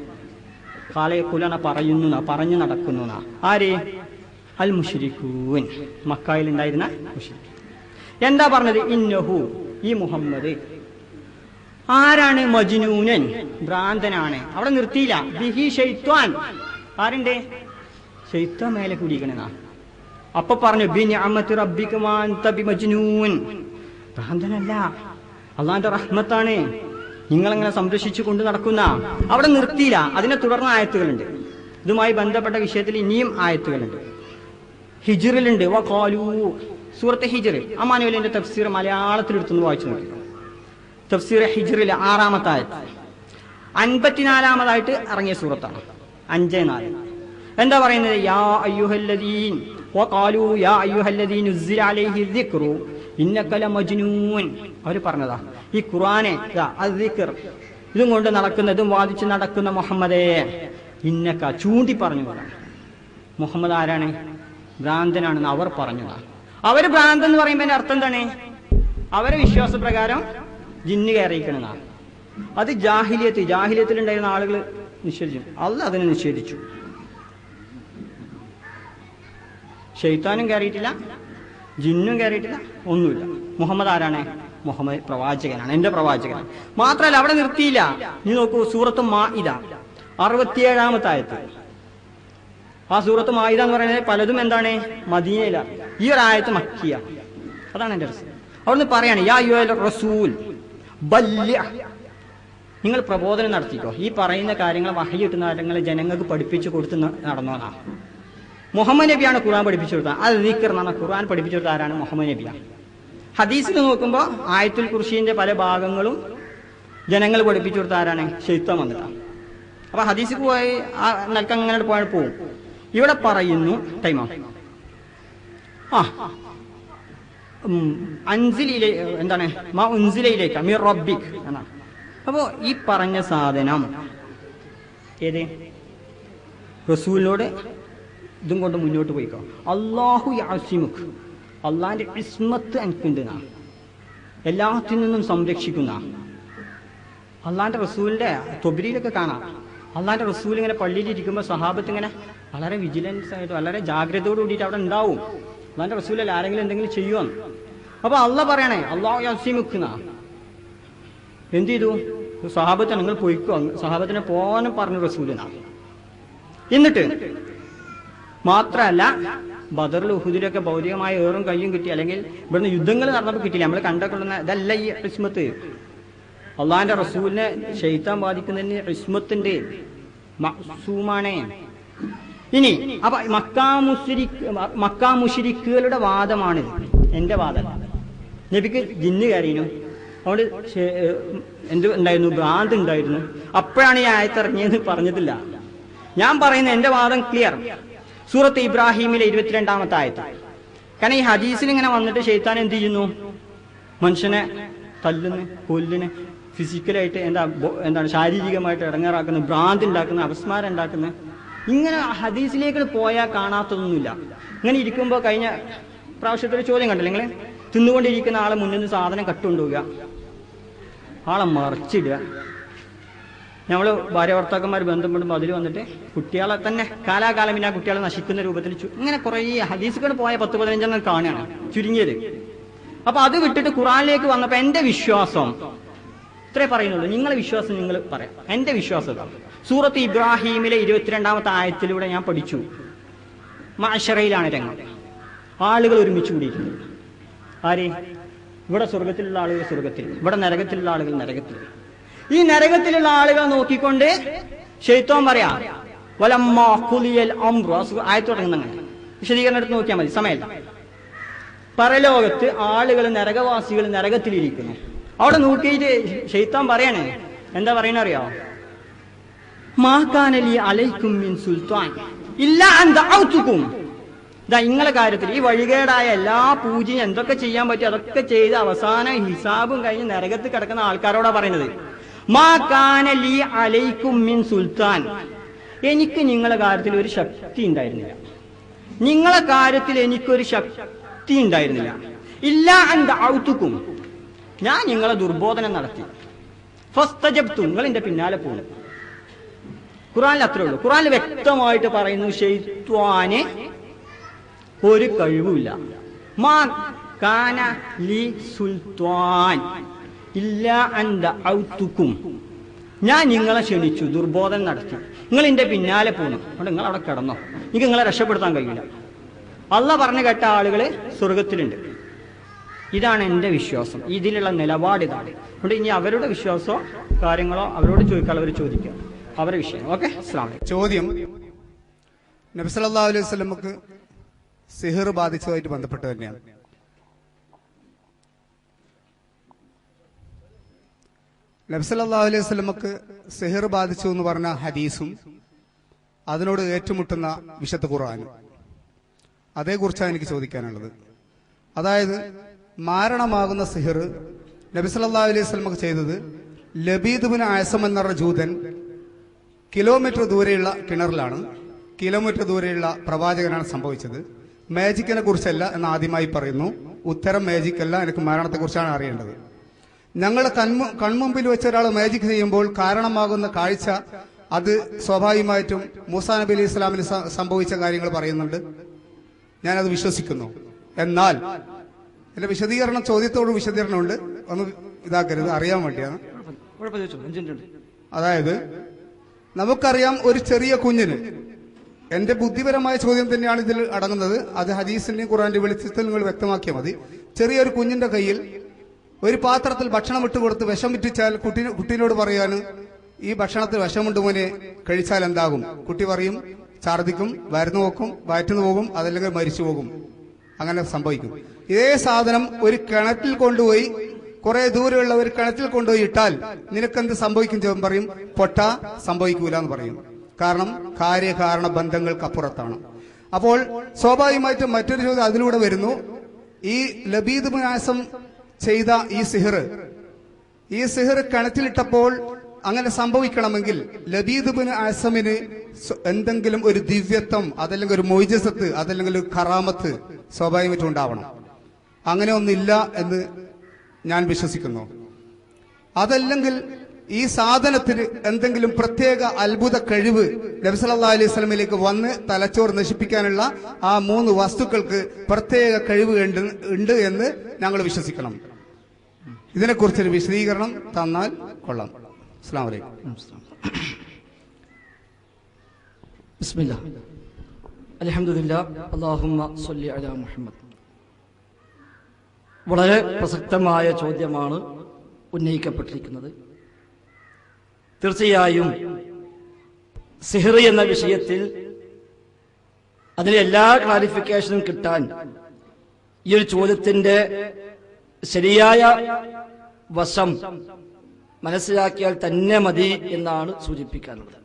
കാല യഖൂലാണ് പറയുന്നു, പറഞ്ഞു നടക്കുന്നു. ആര്? അൽ മുശ്രിക്കൂൻ, മക്കായിൽ ഉണ്ടായിരുന്ന മുശ്രിക്ക്. എന്താ പറഞ്ഞത്? ഇന്നഹു, ഈ മുഹമ്മദ് ആരാണ്? മജ്നൂനൻ, ഭ്രാന്തനാണ്. അവിടെ നിർത്തിയില്ല. ബിഹി ശൈത്വാൻ, ആരുണ്ട്? ശൈത്വാൻ മേലെ കൂടിക്കണെന്നാ. അപ്പൊ പറഞ്ഞു ബിനിഅമത്തി റബ്ബിക മാ അൻത ബിമജ്നൂൻ, ഭ്രാന്തനല്ല, അള്ളാന്റെ റഹ്മത്താണ് നിങ്ങളങ്ങനെ സംരക്ഷിച്ചു കൊണ്ട് നടക്കുന്ന. അവിടെ നിർത്തിയില്ല. അതിനെ തുടർന്ന ആയത്തുകളുണ്ട്. ഇതുമായി ബന്ധപ്പെട്ട വിഷയത്തിൽ ഇനിയും ആയത്തുകളുണ്ട്. ഹിജ്റിലുണ്ട്. വഖാലൂ, സൂറത്ത് ഹിജ്ർ. അമാനുവലിന്റെ തഫ്സീർ മലയാളത്തിൽ എടുത്തൊന്ന് വായിച്ചു നോക്കി. തഫ്സീർ ഹിജ്റിൽ 6-ാമത്തെ ആയത്ത്, 54-ാമതായിട്ട് ഇറങ്ങിയ സൂറത്താണ്. 5-4 എന്താ പറയുന്നത്? യാ അയ്യുഹല്ലദീൻ വഖാലൂ യാ അയ്യുഹല്ലദീൻ ഉസ്സില അലൈഹി ദിക്റു ഇന്നക ലമജ്നൂൻ. അവർ പറഞ്ഞതാ ഈ ഖുർആനെ അദ്ദിക്ർ ഇതും കൊണ്ട് നടക്കുന്നതും വാദിച്ച് നടക്കുന്ന മുഹമ്മദേ, ഇന്നക ചൂണ്ടി പറഞ്ഞു. മുഹമ്മദ് ആരാണ്? ഭ്രാന്തനാണെന്ന് അവർ പറഞ്ഞതാണ്. അവർ ഭ്രാന്തൻ എന്ന് പറയുമ്പോൾ അതിന്റെ അർത്ഥം എന്താണ്? അവരെ വിശ്വാസപ്രകാരം ജിന്ന് കയറിയിരിക്കണമെന്നാണ്. അത് ജാഹിലിയത്തിലുണ്ടായിരുന്ന ആളുകൾ നിഷേധിച്ചു. അല്ലാഹ് അതിനെ നിഷേധിച്ചു. ശൈത്താനും കയറിയിട്ടില്ല, ജിന്നും കയറിയിട്ടില്ല, ഒന്നുമില്ല. മുഹമ്മദ് ആരാണ്? മുഹമ്മദ് പ്രവാചകനാണ്, എന്റെ പ്രവാചകനാണ്. മാത്രമല്ല അവിടെ നിർത്തിയില്ല. നീ നോക്കൂ, സൂറത്ത് മാഇദ 67-ാമത്തെ ആയത്ത്. ആ സൂറത്ത് മാഇദ എന്ന് പറയുന്നത് പലതും എന്താണ്? മദീനയിലാണ്. ഈ ഒരു ആയത്ത് മക്കിയ. അതാണ് എന്റെ രസം. അവിടുന്ന് പറയാണ് യാ അയ്യുഹൽ റസൂൽ ബല്ലിഗ്, നിങ്ങൾ പ്രബോധനം നടത്തിക്കോ. ഈ പറയുന്ന കാര്യങ്ങൾ വഹി കിട്ടുന്ന കാര്യങ്ങൾ ജനങ്ങൾക്ക് പഠിപ്പിച്ചു കൊടുത്ത് നടന്നോന്നാ. മുഹമ്മദ് നബിയാണ് ഖുർആൻ പഠിപ്പിച്ചു കൊടുത്തത്. അത് ദിക്ർ എന്നാണ് ഖുർആൻ പഠിപ്പിച്ചു കൊടുത്ത ആരാണ്? മുഹമ്മദ് നബിയാണ്. ഹദീസിൽ നോക്കുമ്പോൾ ആയത്തുൽ കുർസിന്റെ പല ഭാഗങ്ങളും ജനങ്ങൾ പഠിപ്പിച്ചു കൊടുത്ത ആരാണ്? ശൈത്താൻ വന്നിട്ടാണ്. അപ്പൊ ഹദീസിൽ പോയി ആ നിലക്ക് അങ്ങനെ പോയാൽ പോവും. ഇവിടെ പറയുന്നു ടൈമോ അൻസിലെ എന്താണ്? മാ ഉൻസിലയിലേക്ക് മിർ റബ്ബിക് എന്നാണ്. അപ്പോ ഈ പറഞ്ഞ സാധനം ഏത്? റസൂലിനോട് ഇതും കൊണ്ട് മുന്നോട്ട് പോയിക്കോ. അല്ലാഹു യഅസിമുക്, അള്ളാന്റെ ഇസ്മത്ത് എനിക്കുണ്ട്, എല്ലാത്തിൽ നിന്നും സംരക്ഷിക്കുന്ന. അള്ളാന്റെ റസൂലിന്റെ തൊബരിയിലൊക്കെ കാണാം. അള്ളാന്റെ റസൂൽ ഇങ്ങനെ പള്ളിയിൽ ഇരിക്കുമ്പോൾ സഹാബത്ത് ഇങ്ങനെ വളരെ വിജിലൻസ് ആയിട്ട് വളരെ ജാഗ്രതയോട് കൂടിയിട്ട് അവിടെ ഉണ്ടാവും. അള്ളാന്റെ റസൂലല്ല ആരെങ്കിലും എന്തെങ്കിലും ചെയ്യുമെന്ന്. അപ്പൊ അള്ളാഹ് പറയണേ അല്ലാഹു യഅസിമുക്. എന്ത് ചെയ്തു? സഹാബത്ത് നിങ്ങൾ പോയിക്കോ, സഹാബത്തിനെ പോകാനും പറഞ്ഞു റസൂലിനാണ്. എന്നിട്ട് മാത്രമല്ല ബദറിൽ ഉഹുദിലൊക്കെ ഭൗതികമായ ഏറും കയ്യും കിട്ടി, അല്ലെങ്കിൽ ഇവിടുന്ന് യുദ്ധങ്ങൾ നടന്നപ്പോൾ കിട്ടിയില്ല. നമ്മൾ കണ്ടുകൊള്ളുന്ന ഇതല്ല ഈ ഇസ്മത്ത്. അള്ളാഹിന്റെ റസൂലിനെ ശൈത്താൻ ബാധിക്കുന്നതിന് ഇസ്മത്തിന്റെ മഅ്സൂമാണേ. ഇനി അപ്പൊ മക്കാ മുശ്രിക്കുകളുടെ വാദമാണിത്, എന്റെ വാദം. നബിക്ക് ജിന്ന് കയറിയിരുന്നു, അതുകൊണ്ട് എന്ത് ഉണ്ടായിരുന്നു? ഭ്രാന്ത് ഉണ്ടായിരുന്നു. അപ്പോഴാണ് ഈ ആയത്തിറങ്ങിയെന്ന് പറഞ്ഞതില്ല. ഞാൻ പറയുന്ന എന്റെ വാദം ക്ലിയർ. സൂറത്ത് ഇബ്രാഹിമിലെ 22-ാമത്തെ ആയത്ത്. കാരണം ഈ ഹദീസിൽ ഇങ്ങനെ വന്നിട്ട് ശൈത്താൻ എന്ത് ചെയ്യുന്നു? മനുഷ്യനെ തല്ലുന്നു, കൊല്ലുന്നു, ഫിസിക്കലായിട്ട് എന്താണ് ശാരീരികമായിട്ട് ഇടങ്ങേറാക്കുന്നു, ഭ്രാന്ത് ഉണ്ടാക്കുന്നു, അപസ്മാരം ഉണ്ടാക്കുന്നു. ഇങ്ങനെ ഹദീസിലേക്ക് പോയാൽ കാണാത്തതൊന്നുമില്ല. ഇങ്ങനെ ഇരിക്കുമ്പോൾ കഴിഞ്ഞ പ്രാവശ്യത്തൊരു ചോദ്യം കണ്ടില്ല നിങ്ങൾ? തിന്നുകൊണ്ടിരിക്കുന്ന ആളെ മുന്നിൽ നിന്ന് സാധനം കട്ടുകൊണ്ടുപോവുക, ആളെ മറിച്ചിടുക. നമ്മൾ ഭാര്യ ഭർത്താക്കന്മാർ ബന്ധപ്പെടുമ്പോൾ അതിൽ വന്നിട്ട് കുട്ടികളെ തന്നെ കാലാകാലം പിന്നെ ആ കുട്ടികളെ നശിക്കുന്ന രൂപത്തിൽ ഇങ്ങനെ കുറേ ഹദീസുകൾ പോയ 10-15 കാണുകയാണ് ചുരുങ്ങിയത്. അപ്പൊ അത് വിട്ടിട്ട് ഖുർആനിലേക്ക് വന്നപ്പോ എന്റെ വിശ്വാസം ഇത്രേ പറയുന്നുള്ളൂ. നിങ്ങളെ വിശ്വാസം നിങ്ങൾ പറയാം. എന്റെ വിശ്വാസം സൂറത്ത് ഇബ്രാഹിമിലെ 22-ാമത്തെ ആയത്തിലൂടെ ഞാൻ പഠിച്ചു. മഅ്ശറയിലാണ് രംഗം. ആളുകൾ ഒരുമിച്ച് കൂടിയിട്ടുണ്ട്. ആര്? ഇവിടെ സ്വർഗത്തിലുള്ള ആളുകൾ സ്വർഗത്തിൽ, ഇവിടെ നരകത്തിലുള്ള ആളുകൾ നരകത്തിൽ. ഈ നരകത്തിലുള്ള ആളുകൾ നോക്കിക്കൊണ്ട് ശൈത്താൻ പറയാ വലമ്മാ ഖുലിയൽ അംറു, ആയത്ത് തുടങ്ങുന്ന വിശദീകരണം എടുത്ത് നോക്കിയാൽ മതി, സമയമില്ല. പരലോകത്ത് ആളുകൾ നരകവാസികൾ നരകത്തിലിരിക്കുന്നു. അവിടെ നോക്കിയിട്ട് ശൈത്താൻ പറയണേ, എന്താ പറയണ അറിയാവോ? മാ കാന ലി അലൈക്കും മിൻ സുൽത്താൻ ഇല്ലാ അൻ ദഅഉതുകും. ഇതാ ഇങ്ങളെ കാര്യത്തിൽ ഈ വഴികേടായ എല്ലാ പൂജയും എന്തൊക്കെ ചെയ്യാൻ പറ്റും അതൊക്കെ ചെയ്ത് അവസാനം ഹിസാബും കഴിഞ്ഞ് നരകത്തിൽ കിടക്കുന്ന ആൾക്കാരോടാ പറയുന്നത്. മാ കാന ലി അലൈക്കും മിൻ സുൽത്താൻ, എനിക്ക് നിങ്ങളെ കാര്യത്തിൽ ഒരു ശക്തി ഉണ്ടായിരുന്നില്ല. നിങ്ങളെ കാര്യത്തിൽ എനിക്കൊരു ശക്തി ഉണ്ടായിരുന്നില്ല. ഇല്ലാ അൻ ദഅഉതുകും, ഞാൻ നിങ്ങളെ ദുർബോധനം നടത്തി. ഫസ്തജബ്തും, നിങ്ങൾ എന്റെ പിന്നാലെ പോകും. ഖുർആനിൽ അത്രേ ഉള്ളൂ. ഖുർആനിൽ വ്യക്തമായിട്ട് പറയുന്നു ശൈത്വാന് ഒരു കഴിവുമില്ല. മാ കാന ലി സുൽത്താൻ ഇല്ല അൻ ദഅൗതുക്കും. ഞാൻ നിങ്ങളെ ക്ഷണിച്ചു, ദുർബോധനം നടത്തി, നിങ്ങൾ എന്റെ പിന്നാലെ പോന്നു, അതുകൊണ്ട് നിങ്ങൾ അവിടെ കിടന്നോ, എനിക്ക് നിങ്ങളെ രക്ഷപ്പെടുത്താൻ കഴിയില്ല. അള്ളാഹ് പറഞ്ഞു കേട്ട ആളുകൾ സ്വർഗത്തിലുണ്ട്. ഇതാണ് എൻ്റെ വിശ്വാസം, ഇതിലുള്ള നിലപാട് ഇതാണ്. അതുകൊണ്ട് ഇനി അവരുടെ വിശ്വാസമോ കാര്യങ്ങളോ അവരോട് ചോദിക്കാൻ അവർ ചോദിക്കുക, അവരുടെ വിഷയം. ഓക്കെ, അസ്സലാമു അലൈക്കും. ചോദ്യം, നബി സല്ലല്ലാഹു അലൈഹി വസല്ലമക്ക് സിഹിർ ബാധിച്ചതുമായിട്ട് ബന്ധപ്പെട്ട് തന്നെയാണ്. നബി സല്ലല്ലാഹു അലൈഹി വസല്ലമക്ക് സിഹിർ ബാധിച്ചു എന്ന് പറഞ്ഞ ഹദീസും അതിനോട് ഏറ്റുമുട്ടുന്ന വിശുദ്ധ ഖുർആനും അതേക്കുറിച്ചാണ് എനിക്ക് ചോദിക്കാനുള്ളത്. അതായത് മാരണമാകുന്ന സിഹിർ നബി സല്ലല്ലാഹു അലൈഹി വസല്ലമക്ക് ചെയ്തത് ലബീദ് ബിൻ ആസം എന്ന ജൂതൻ കിലോമീറ്റർ ദൂരെയുള്ള കിണറിലാണ്, കിലോമീറ്റർ ദൂരെയുള്ള പ്രവാചകനാണ് സംഭവിച്ചത്. മാജിക്കിനെ കുറിച്ചല്ല എന്ന് ആദ്യമായി പറയുന്നു. ഉത്തരം മാജിക് അല്ല, എനിക്ക് മരണത്തെ കുറിച്ചാണ് അറിയേണ്ടത്. ഞങ്ങൾ കൺമുമ്പിൽ വെച്ച ഒരാൾ മാജിക് ചെയ്യുമ്പോൾ കാരണമാകുന്ന കാഴ്ച അത് സ്വാഭാവികമായിട്ടും മൂസാ നബി അലൈഹി ഇസ്ലാമിന് സംഭവിച്ച കാര്യങ്ങൾ പറയുന്നുണ്ട്, ഞാനത് വിശ്വസിക്കുന്നു. എന്നാൽ എന്റെ വിശദീകരണം, ചോദ്യത്തോട് വിശദീകരണമുണ്ട്, ഒന്ന് ഇതാക്കരുത്, അറിയാൻ വേണ്ടിയാണ്. അതായത് നമുക്കറിയാം, ഒരു ചെറിയ കുഞ്ഞിന്, എന്റെ ബുദ്ധിപരമായ ചോദ്യം തന്നെയാണ് ഇതിൽ അടങ്ങുന്നത്, അത് ഹദീസിന്റെയും ഖുർആന്റെ വെളിച്ചത്തിൽ നിങ്ങൾ വ്യക്തമാക്കിയാൽ മതി. ചെറിയൊരു കുഞ്ഞിന്റെ കയ്യിൽ ഒരു പാത്രത്തിൽ ഭക്ഷണം ഇട്ടുകൊടുത്ത് വിഷം വിറ്റിച്ചാൽ കുട്ടീനോട് പറയാന് ഈ ഭക്ഷണത്തിൽ വിഷമുണ്ട് മോനെ, കഴിച്ചാൽ എന്താകും? കുട്ടി പറയും ഛർദിക്കും, വയറുന്നു നോക്കും, വയറ്റുന്നു പോകും, അതല്ലെങ്കിൽ മരിച്ചു പോകും. അങ്ങനെ സംഭവിക്കും. ഇതേ സാധനം ഒരു കിണറ്റിൽ കൊണ്ടുപോയി, കുറെ ദൂരെയുള്ള ഒരു കിണറ്റിൽ കൊണ്ടുപോയി ഇട്ടാൽ നിനക്കെന്ത് സംഭവിക്കും ചോദ്യം പറയും, പൊട്ട സംഭവിക്കൂല എന്ന് പറയും. കാരണം കാര്യകാരണ ബന്ധങ്ങൾക്കപ്പുറത്താണ്. അപ്പോൾ സ്വാഭാവികമായിട്ടും മറ്റൊരു ചോദ്യം അതിലൂടെ വരുന്നു. ഈ ലബീദ് ബിൻ ആസം ചെയ്ത ഈ സിഹിർ കിണറ്റിലിട്ടപ്പോൾ അങ്ങനെ സംഭവിക്കണമെങ്കിൽ ലബീദ് ബിൻ ആസമിന് എന്തെങ്കിലും ഒരു ദിവ്യത്വം, അതല്ലെങ്കിൽ ഒരു മൊയ്ജസത്ത്, അതല്ലെങ്കിൽ ഒരു കറാമത്ത് സ്വാഭാവികമായിട്ടും ഉണ്ടാവണം. അങ്ങനെ ഒന്നില്ല എന്ന് ഞാൻ വിശ്വസിക്കുന്നു. അതല്ലെങ്കിൽ ഈ സാധനത്തിന് എന്തെങ്കിലും പ്രത്യേക അത്ഭുത കഴിവ് നബി സല്ലല്ലാഹു അലൈഹി വസല്ലമയിലേക്ക് വന്ന് തലച്ചോറ് നശിപ്പിക്കാനുള്ള ആ 3 വസ്തുക്കൾക്ക് പ്രത്യേക കഴിവ് ഉണ്ട് എന്ന് ഞങ്ങൾ വിശ്വസിക്കണം. ഇതിനെക്കുറിച്ചൊരു വിശദീകരണം തന്നാൽ കൊള്ളാം. അസ്സലാമു അലൈക്കും. ബിസ്മില്ലാഹ് അൽഹംദുലില്ലാഹ് അല്ലാഹുമ്മ സ്വല്ലി അലാ മുഹമ്മദ്. വളരെ പ്രസക്തമായ ചോദ്യമാണ് ഉന്നയിക്കപ്പെട്ടിരിക്കുന്നത്. തീർച്ചയായും സിഹിർ എന്ന വിഷയത്തിൽ അതിന് എല്ലാ ക്ലാരിഫിക്കേഷനും കിട്ടാൻ ഈ ഒരു ചോദ്യത്തിന്റെ ശരിയായ വശം മനസ്സിലാക്കിയാൽ തന്നെ മതി എന്നാണ് സൂചിപ്പിക്കാനുള്ളത്.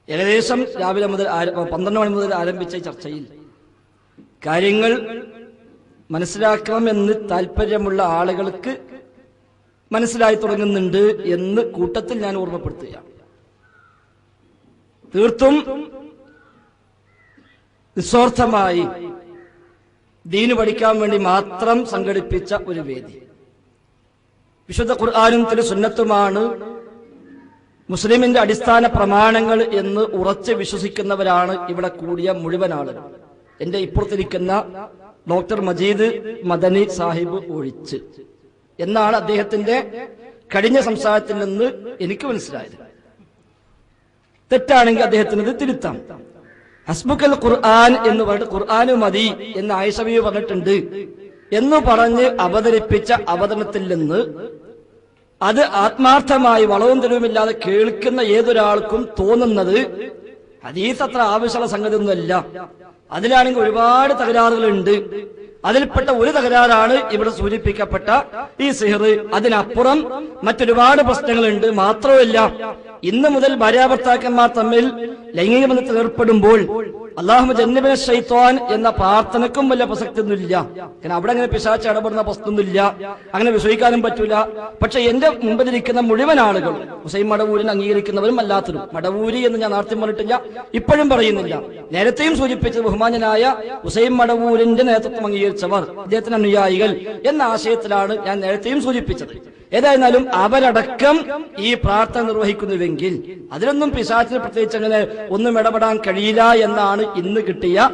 ഏകദേശം രാവിലെ മുതൽ 12 മണി മുതൽ ആരംഭിച്ച ചർച്ചയിൽ കാര്യങ്ങൾ മനസ്സിലാക്കണമെന്ന് താല്പര്യമുള്ള ആളുകൾക്ക് മനസ്സിലായി തുടങ്ങുന്നുണ്ട് എന്ന് കൂട്ടത്തിൽ ഞാൻ ഓർമ്മപ്പെടുത്തുകയാണ്. തീർത്തും നിസ്വാർത്ഥമായി ദീന് പഠിക്കാൻ വേണ്ടി മാത്രം സംഘടിപ്പിച്ച ഒരു വേദി. വിശുദ്ധ ഖുർആനും തിരു സുന്നത്തുമാണ് മുസ്ലിമിന്റെ അടിസ്ഥാന പ്രമാണങ്ങൾ എന്ന് ഉറച്ച് വിശ്വസിക്കുന്നവരാണ് ഇവിടെ കൂടിയ മുഴുവൻ ആളുകൾ. എന്റെ ഇപ്പുറത്തിരിക്കുന്ന ഡോക്ടർ മജീദ് മദനി സാഹിബ് ഒഴിച്ച് എന്നാണ് അദ്ദേഹത്തിന്റെ കഴിഞ്ഞ സംസാരത്തിൽ നിന്ന് എനിക്ക് മനസ്സിലായത്. തെറ്റാണെങ്കിൽ അദ്ദേഹത്തിന് ഇത് തിരുത്താം. ഹസ്ബുക്കൽ ഖുർആൻ എന്ന് പറഞ്ഞിട്ട് ഖുർആന് മതി എന്ന് ആയിഷ ബീവി പറഞ്ഞിട്ടുണ്ട് എന്ന് പറഞ്ഞ് അവതരിപ്പിച്ച അവതരണത്തിൽ നിന്ന് അത് ആത്മാർത്ഥമായി വളവും തെളിവുമില്ലാതെ കേൾക്കുന്ന ഏതൊരാൾക്കും തോന്നുന്നത് ഹദീസ് അത്ര ആവശ്യമുള്ള സംഗതി ഒന്നുമല്ല, അതിലാണെങ്കിൽ ഒരുപാട് തകരാറുകളുണ്ട്. അതിൽപ്പെട്ട ഒരു തകരാറാണ് ഇവിടെ സൂചിപ്പിക്കപ്പെട്ട ഈ സിഹിർ. അതിനപ്പുറം മറ്റൊരുപാട് പ്രശ്നങ്ങളുണ്ട്. മാത്രമല്ല, ഇന്ന് മുതൽ ഭാര്യാഭർത്താക്കന്മാർ തമ്മിൽ ലൈംഗിക ബന്ധത്തിൽ ഏർപ്പെടുമ്പോൾ അല്ലാഹുമ്മ ജന്നിബിന ശൈത്വാൻ എന്ന പ്രാർത്ഥനക്കും വലിയ പ്രസക്തിയൊന്നുമില്ല. കാരണം അവിടെ അങ്ങനെ പിശാച് ഇടപെടുന്ന പ്രശ്നമൊന്നുമില്ല, അങ്ങനെ വിശ്വസിക്കാനും പറ്റൂല. പക്ഷെ എന്റെ മുമ്പിലിരിക്കുന്ന മുഴുവൻ ആളുകൾ ഹുസൈൻ മടവൂരിനെ അംഗീകരിക്കുന്നവരും അല്ലാത്തവരും, മടവൂരി എന്ന് ഞാൻ നേരത്തെ പറഞ്ഞിട്ടില്ല, ഇപ്പോഴും പറയുന്നില്ല, നേരത്തെയും സൂചിപ്പിച്ചത് ബഹുമാന്യനായ ഹുസൈൻ മടവൂരിന്റെ നേതൃത്വം അംഗീകരിച്ചവർ, അദ്ദേഹത്തിന് അനുയായികൾ എന്ന ആശയത്തിലാണ് ഞാൻ നേരത്തെയും സൂചിപ്പിച്ചത്. ഏതായിരുന്നാലും അവരടക്കം ഈ പ്രാർത്ഥന നിർവഹിക്കുന്നുവെങ്കിൽ അതിലൊന്നും പിശാചിന് പ്രത്യേകിച്ച് അങ്ങനെ ഒന്നും ഇടപെടാൻ കഴിയില്ല എന്നാണ് ഇന്ന് കിട്ടിയ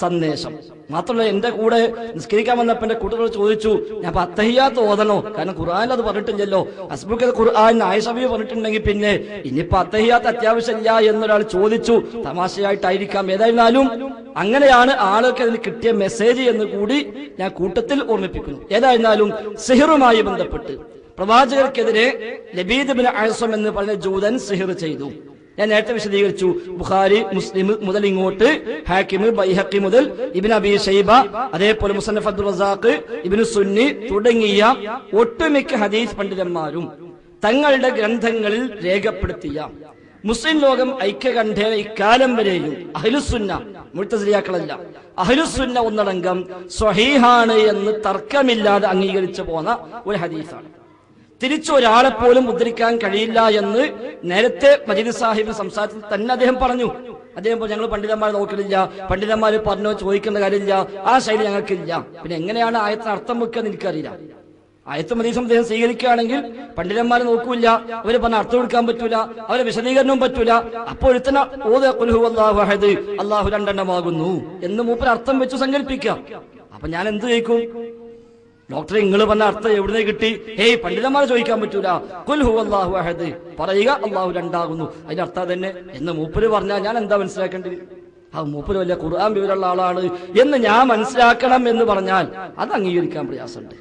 സന്ദേശം. മാത്രമല്ല, എന്റെ കൂടെ നിസ്കരിക്കാൻ വന്നപ്പോ എന്റെ കൂട്ടുകാർ ചോദിച്ചു, ഞാൻ അത്തഹിയ്യാത്ത് ഓതണോ? കാരണം ഖുർആനിൽ അത് പറഞ്ഞിട്ടില്ലല്ലോ. ഹസ്ബുക്കൽ ഖുർആൻ ആയിഷ ബീവി പറഞ്ഞിട്ടുണ്ടെങ്കിൽ പിന്നെ ഇനിയിപ്പോ അത്തഹിയ്യാത്ത് അത്യാവശ്യമില്ല എന്നൊരാൾ ചോദിച്ചു. തമാശയായിട്ടായിരിക്കാം. ഏതായിരുന്നാലും അങ്ങനെയാണ് ആളുകൾക്ക് അതിന് കിട്ടിയ മെസ്സേജ് എന്ന് കൂടി ഞാൻ കൂട്ടത്തിൽ ഓർമ്മിപ്പിക്കുന്നു. ഏതായിരുന്നാലും സിഹറുമായി ബന്ധപ്പെട്ട് പ്രവാചകർക്കെതിരെ ലബീദ് ബിൻ അഅ്സം എന്ന് പറഞ്ഞ ജൂതൻ സിഹർ ചെയ്തു. ഞാൻ നേരത്തെ വിശദീകരിച്ചു. ബുഖാരി, മുസ്ലിം മുതൽ ഇങ്ങോട്ട്, ഹാക്കിം, ബൈഹഖി മുതൽ ഇബ്നു അബീ ശൈബ, അതേപോലെ മുസന്നഫ് അബ്ദുർ റസാഖ്, ഇബ്നു സുന്നി തുടങ്ങിയ ഒട്ടുമിക്ക ഹദീസ് പണ്ഡിതന്മാരും തങ്ങളുടെ ഗ്രന്ഥങ്ങളിൽ രേഖപ്പെടുത്തിയ മുസ്ലിം ലോകം ഐക്യകണ്ഠേന ഇക്കാലം വരെയും അഹ്ലുസുന്ന, മുഅ്തസിലിയാക്കളല്ല, അഹ്ലുസുന്ന ഒന്നടങ്കം സ്വഹീഹാണ് എന്ന് തർക്കമില്ലാതെ അംഗീകരിച്ചു പോന്ന ഒരു ഹദീസാണ്. തിരിച്ചു ഒരാളെ പോലും ഉദ്ധരിക്കാൻ കഴിയില്ല എന്ന് നേരത്തെ മജീദ് സാഹിബ് സംസാരത്തിൽ തന്നെ അദ്ദേഹം പറഞ്ഞു. അദ്ദേഹം ഞങ്ങൾ പണ്ഡിതന്മാരെ നോക്കലില്ല, പണ്ഡിതന്മാര് പറഞ്ഞോ ചോദിക്കേണ്ട കാര്യമില്ല, ആ ശൈലി ഞങ്ങൾക്കില്ല. പിന്നെ എങ്ങനെയാണ് ആയത്തിന് അർത്ഥം വെക്കുക എനിക്കറിയില്ല. ആയത്തും ഹദീസും അദ്ദേഹം സ്വീകരിക്കുകയാണെങ്കിൽ പണ്ഡിതന്മാരെ നോക്കൂല, അവര് പറഞ്ഞ അർത്ഥം എടുക്കാൻ പറ്റൂല, അവരെ വിശദീകരണവും പറ്റൂല. അപ്പോൾ ഒരുത്തന അള്ളാഹു രണ്ടെണ്ണമാകുന്നു എന്ന് മൂപ്പര് അർത്ഥം വെച്ച് സങ്കല്പിക്കാം. അപ്പൊ ഞാൻ എന്ത് ചോദിക്കും? ഡോക്ടറെ, നിങ്ങൾ പറഞ്ഞ അർത്ഥം എവിടുന്ന് കിട്ടി? ഹേയ്, പണ്ഡിതന്മാരെ ചോദിക്കാൻ പറ്റൂല. ഖുൽ ഹുവല്ലാഹു അഹദ്, പറയുക അള്ളാഹു രണ്ടാകുന്നു, അതിന്റെ അർത്ഥം തന്നെ എന്ന് മൂപ്പര് പറഞ്ഞാൽ ഞാൻ എന്താ മനസ്സിലാക്കേണ്ടത്? ആ മൂപ്പര് വലിയ ഖുർആൻ വിവരമുള്ള ആളാണ് എന്ന് ഞാൻ മനസ്സിലാക്കണം എന്ന് പറഞ്ഞാൽ അത് അംഗീകരിക്കാൻ പ്രയാസമുണ്ട്.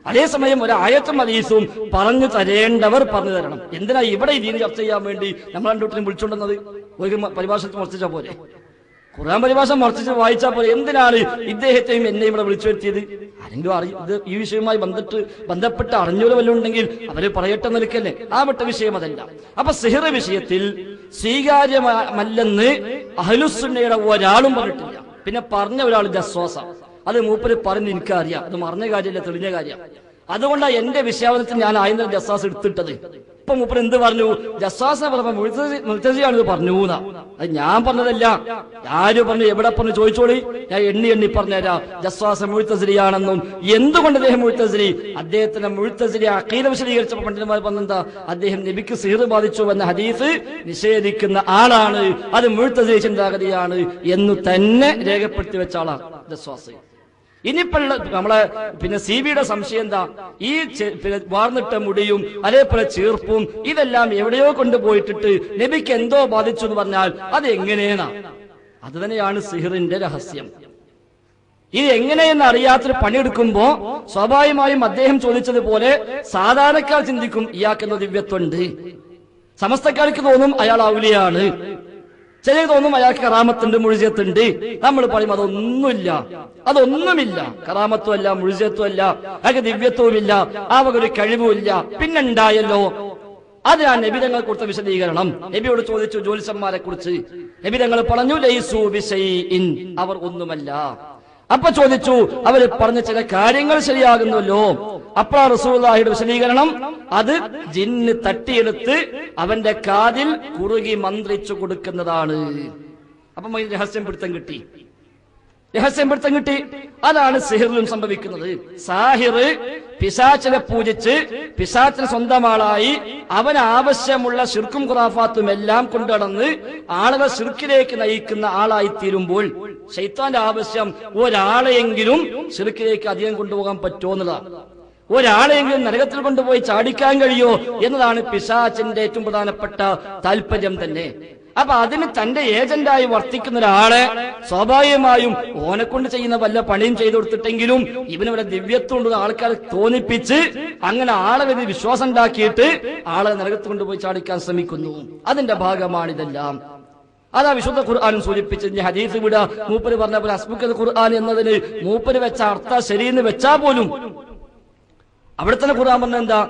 അതേസമയം ഒരു ആയത്തും ഹദീസും പറഞ്ഞു തരേണ്ടവർ പറഞ്ഞു തരണം. എന്തിനാ ഇവിടെ ഇതിന് ചർച്ച ചെയ്യാൻ വേണ്ടി നമ്മൾ രണ്ടൂട്ടിനും വിളിച്ചുകൊണ്ടുവന്നത്? ഒരു പരിഭാഷ മർച്ചിച്ചാ പോലെ, ഖുർആൻ പരിഭാഷ മർച്ചിച്ച് വായിച്ചാൽ പോലെ എന്തിനാണ് ഇദ്ദേഹത്തെയും എന്നെയും ഇവിടെ വിളിച്ചു വരുത്തിയത്? ആരെങ്കിലും ഇത് ഈ വിഷയവുമായി ബന്ധപ്പെട്ട് അറിഞ്ഞോലും വല്ലതും ഉണ്ടെങ്കിൽ അവര് പറയട്ടെ നിൽക്കല്ലേ. ആ വിട്ട വിഷയം അതല്ല. അപ്പൊ സിഹർ വിഷയത്തിൽ സ്വീകാര്യമല്ലെന്ന് അഹ്ലുസുന്നയുടെ ഒരാളും പറഞ്ഞിട്ടില്ല. പിന്നെ പറഞ്ഞ ഒരാൾ ജസ്വാസ, അത് മൂപ്പര് പറഞ്ഞ് എനിക്കറിയാം, അത് മറഞ്ഞ കാര്യമല്ല, തെളിഞ്ഞ കാര്യം. അതുകൊണ്ടാണ് എന്റെ വിഷയാവനത്തിൽ ഞാൻ ആയിരം ജസ്വാസ് എടുത്തിട്ടത്. ഇപ്പൊ മൂപ്പര് എന്ത് പറഞ്ഞു? ജസ്വാസിനെ പറഞ്ഞപ്പോ മുഴ്തസിയാണിത് പറഞ്ഞു. അത് ഞാൻ പറഞ്ഞതല്ല. ആര് പറഞ്ഞു, എവിടെ പറഞ്ഞു ചോദിച്ചോളി, ഞാൻ എണ്ണി പറഞ്ഞുതരാം. ജസ്വാസ് മുഴ്തസിലിയാണെന്നും എന്തുകൊണ്ട് അദ്ദേഹം മുഴ്തസിലി, അദ്ദേഹത്തിന്റെ മുഴ്തസിലി അഖീദ വിശദീകരിച്ചപ്പോൾ പണ്ഡിതന്മാർ പറഞ്ഞെന്താ, അദ്ദേഹം നബിക്ക് സിഹർ ബാധിച്ചു എന്ന ഹദീസ് നിഷേധിക്കുന്ന ആളാണ്, അത് മുഴ്തസിലി ചിന്താഗതിയാണ് എന്ന് തന്നെ രേഖപ്പെടുത്തി വെച്ച ആളാണ് ജസ്വാസ്. ഇനിയിപ്പോൾ നമ്മളെ പിന്നെ സിബിയുടെ സംശയം എന്താ, ഈ വാർന്നിട്ട മുടിയും അതേപോലെ ചീർപ്പും ഇതെല്ലാം എവിടെയോ കൊണ്ടുപോയിട്ടിട്ട് നബിക്ക് എന്തോ ബാധിച്ചു എന്ന് പറഞ്ഞാൽ അത് എങ്ങനെയാണ്? അത് തന്നെയാണ് സിഹറിന്റെ രഹസ്യം. ഇത് എങ്ങനെയെന്ന് അറിയാത്തൊരു പണിയെടുക്കുമ്പോ സ്വാഭാവികമായും അദ്ദേഹം ചോദിച്ചതുപോലെ സാധാരണക്കാർ ചിന്തിക്കും ഇയാൾക്കെന്തോ ദിവ്യത്വമുണ്ട്, സമസ്തക്കാർക്ക് തോന്നും അയാൾ ഔലിയാണ്, ചിലർ തോന്നും അയാൾക്ക് കറാമത്തുണ്ട്, മുഴുജത്തുണ്ട്. നമ്മൾ പറയും അതൊന്നുമില്ല, കറാമത്തും അല്ല, മുഴുജത്തും അല്ല, അയാൾക്ക് ദിവ്യത്വവുമില്ല, ആ വക ഒരു കഴിവുമില്ല. പിന്നുണ്ടായല്ലോ, അതിനാണ് നബിതങ്ങൾ കൊടുത്ത വിശദീകരണം. നബിയോട് ചോദിച്ചു ജ്യോത്സ്യന്മാരെ കുറിച്ച്, നബിതങ്ങൾ പറഞ്ഞു ലൈസു ബിശൈഇൻ, അവർ ഒന്നുമല്ല. അപ്പൊ ചോദിച്ചു, അവര് പറഞ്ഞ ചില കാര്യങ്ങൾ ശരിയാകുന്നല്ലോ. അപ്പോഴാ റസൂലുള്ളാഹിയുടെ വിശദീകരണം, അത് ജിന്ന് തട്ടിയെടുത്ത് അവന്റെ കാതിൽ കുറുകി മന്ത്രിച്ചു കൊടുക്കുന്നതാണ്. അപ്പം രഹസ്യം പിടുത്തം കിട്ടി. അതാണ് സിഹിറിലും സംഭവിക്കുന്നത്. സാഹിർ പിശാചിനെ പൂജിച്ച് പിശാചിന് സ്വന്തം ആളായി അവന് ആവശ്യമുള്ള ശിർക്കും ഖുറാഫാത്തും എല്ലാം കൊണ്ടുനടന്ന് ആളുകൾ ശിർക്കിലേക്ക് നയിക്കുന്ന ആളായി തീരുമ്പോൾ ശൈത്താന്റെ ആവശ്യം ഒരാളെയെങ്കിലും ശിർക്കിലേക്ക് അധികം കൊണ്ടുപോകാൻ പറ്റുമോ എന്നതാണ്. ഒരാളെയെങ്കിലും നരകത്തിൽ കൊണ്ടുപോയി ചാടിക്കാൻ കഴിയോ എന്നതാണ് പിശാചിന്റെ ഏറ്റവും പ്രധാനപ്പെട്ട താല്പര്യം തന്നെ. അപ്പൊ അതിന് തന്റെ ഏജന്റായി വർത്തിക്കുന്ന ഒരാളെ സ്വാഭാവികമായും ഓനെ കൊണ്ട് ചെയ്യുന്ന വല്ല പണിയും ചെയ്തു കൊടുത്തിട്ടെങ്കിലും ഇവനവിടെ ദിവ്യത്വം ഉണ്ടെന്ന് ആൾക്കാരെ തോന്നിപ്പിച്ച് അങ്ങനെ ആളെ വലിയ വിശ്വാസം ഉണ്ടാക്കിയിട്ട് ആളെ നരകത്തിൽ കൊണ്ടുപോയി ചാടിക്കാൻ ശ്രമിക്കുന്നു. അതിന്റെ ഭാഗമാണിതെല്ലാം. അതാ വിശുദ്ധ ഖുർആനും സൂചിപ്പിച്ച് ഹദീസ് വിട മൂപ്പര് പറഞ്ഞ പോലെ ഹസ്ബുക്കൽ ഖുർആൻ എന്നതിന് മൂപ്പര് വെച്ച അർത്ഥ ശരിയെന്ന് വെച്ചാൽ പോലും അവിടെ തന്നെ ഖുർആൻ പറഞ്ഞ എന്താ,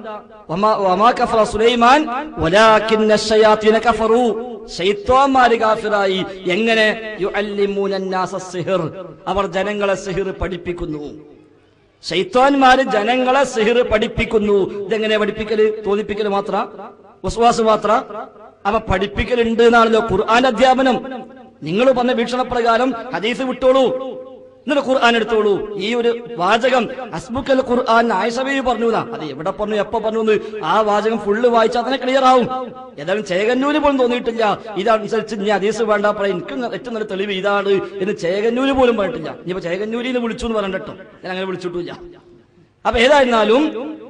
വമാ കഫറ സുലൈമാൻ വലാകിന്ന ശയാതീന കഫറു, ശൈത്വാന്മാര് കാഫിറായി. എങ്ങനെ? യുഅല്ലിമൂന അന്നാസ സിഹർ, അവർ ജനങ്ങളെ സിഹർ പഠിപ്പിക്കുന്നു. ശൈത്വാന്മാര് ജനങ്ങളെ സിഹർ പഠിപ്പിക്കുന്നു. ഇതെങ്ങനെ പഠിപ്പിക്കല്? തോന്നിപ്പിക്കല് മാത്ര, വസ്വാസ് മാത്ര? അപ്പൊ പഠിപ്പിക്കലുണ്ട് എന്നാണല്ലോ ഖുർആൻ അധ്യാപനം. നിങ്ങൾ പറഞ്ഞ വീക്ഷണപ്രകാരം ഹദീസ് വിട്ടോളൂ. എന്നിട്ട് ഖുർആൻ എടുത്തോളൂ. ഈ ഒരു വാചകം ഹസ്ബുക്കൽ ഖുർആൻ ആയിഷബി പറഞ്ഞു. അത് എവിടെ പറഞ്ഞു, എപ്പോ പറഞ്ഞു, ആ വാചകം ഫുള്ള് വായിച്ചാൽ തന്നെ ക്ലിയർ ആവും. ഏതായാലും ചേകന്നൂര് പോലും തോന്നിയിട്ടില്ല ഇതനുസരിച്ച് ഇനി ഹദീസ് വേണ്ട പറയാം, എനിക്ക് ഏറ്റവും നല്ല തെളിവ് ഇതാണ് എന്ന് ചേകന്നൂര് പോലും പറഞ്ഞിട്ടില്ല. ഇനിയിപ്പോ ചേകന്നൂരിന്ന് വിളിച്ചു എന്ന് പറഞ്ഞിട്ടോ, ഞാൻ അങ്ങനെ വിളിച്ചിട്ടില്ല. അപ്പൊ ഏതായിരുന്നാലും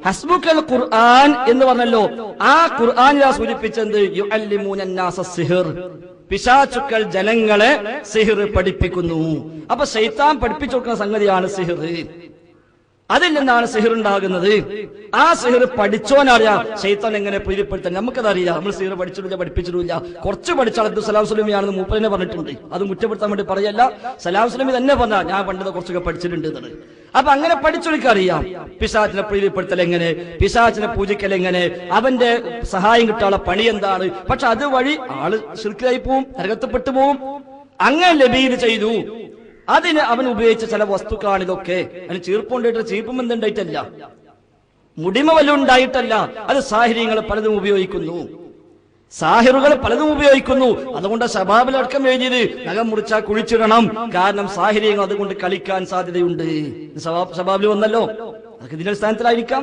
ഹസ്ബുക്കൽ ഖുർആൻ എന്ന് പറഞ്ഞല്ലോ, ആ ഖുർആനിലാ സൂചിപ്പിച്ചത് യുഅല്ലിമൂനന്നാസ സിഹ്ർ, പിശാചുക്കൾ ജനങ്ങളെ സിഹ്ർ പഠിപ്പിക്കുന്നു. അപ്പൊ ശൈത്താൻ പഠിപ്പിച്ചു കൊടുക്കുന്ന സംഗതിയാണ് സിഹ്ർ. അതിൽ നിന്നാണ് സിഹ്ർ ഉണ്ടാകുന്നത്. ആ സിഹ്ർ പഠിച്ചോനറിയാം ശൈത്താൻ എങ്ങനെ പ്രീതിപ്പെടുത്താൻ. നമുക്കതറിയാം, നമ്മൾ സിഹ്ർ പഠിച്ചിട്ടില്ല, പഠിപ്പിച്ചിട്ടില്ല. കുറച്ച് പഠിച്ചാൽ അത് സലാം സുലമിയാണെന്ന് മൂപ്പരനെ പറഞ്ഞിട്ടുണ്ട്. അത് മുറ്റപ്പെടുത്താൻ വേണ്ടി പറയല്ല, സലാം സുലമി തന്നെ പറഞ്ഞ ഞാൻ പണ്ടത് കുറച്ചൊക്കെ പഠിച്ചിട്ടുണ്ട് എന്നാണ്. അപ്പൊ അങ്ങനെ പഠിച്ചൊരിക്കറിയാം പിശാചിനെ പ്രീതിപ്പെടുത്തൽ എങ്ങനെ, പിശാചിനെ പൂജിക്കൽ എങ്ങനെ, അവന്റെ സഹായം കിട്ടാനുള്ള പണി എന്താണ്. പക്ഷെ അതുവഴി ആള് ശിർക്കിലായി പോവും, നരകത്തിപ്പെട്ടു പോവും. അങ്ങനെ ലബീദ് ചെയ്തു. അതിന് അവൻ ഉപയോഗിച്ച ചില വസ്തുക്കളാണ് ഇതൊക്കെ. അതിന് ചീർപ്പുണ്ടായിട്ട് ചീർപ്പം എന്തുണ്ടായിട്ടല്ല, മുടിമ വല്ലതും ഉണ്ടായിട്ടല്ല. അത് സാഹിര്യങ്ങൾ പലതും ഉപയോഗിക്കുന്നു, സാഹിറുകൾ പലതും ഉപയോഗിക്കുന്നു. അതുകൊണ്ട് ശബാബിലടക്കം എഴുതിയത് നഖം മുറിച്ചാൽ കുഴിച്ചിടണം, കാരണം സാഹിര്യങ്ങൾ അതുകൊണ്ട് കളിക്കാൻ സാധ്യതയുണ്ട്. ശബാബിൽ വന്നല്ലോ, അതൊക്കെ ഇതിന്റെ സ്ഥാനത്തിലായിരിക്കാം.